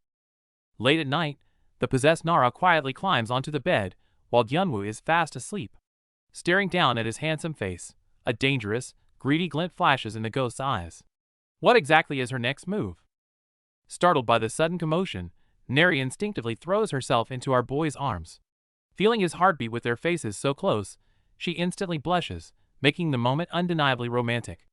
Late at night, the possessed Nara quietly climbs onto the bed, while Gyunwoo is fast asleep. Staring down at his handsome face, a dangerous, greedy glint flashes in the ghost's eyes. What exactly is her next move? Startled by the sudden commotion, Neri instinctively throws herself into our boy's arms. Feeling his heartbeat with their faces so close, she instantly blushes, making the moment undeniably romantic.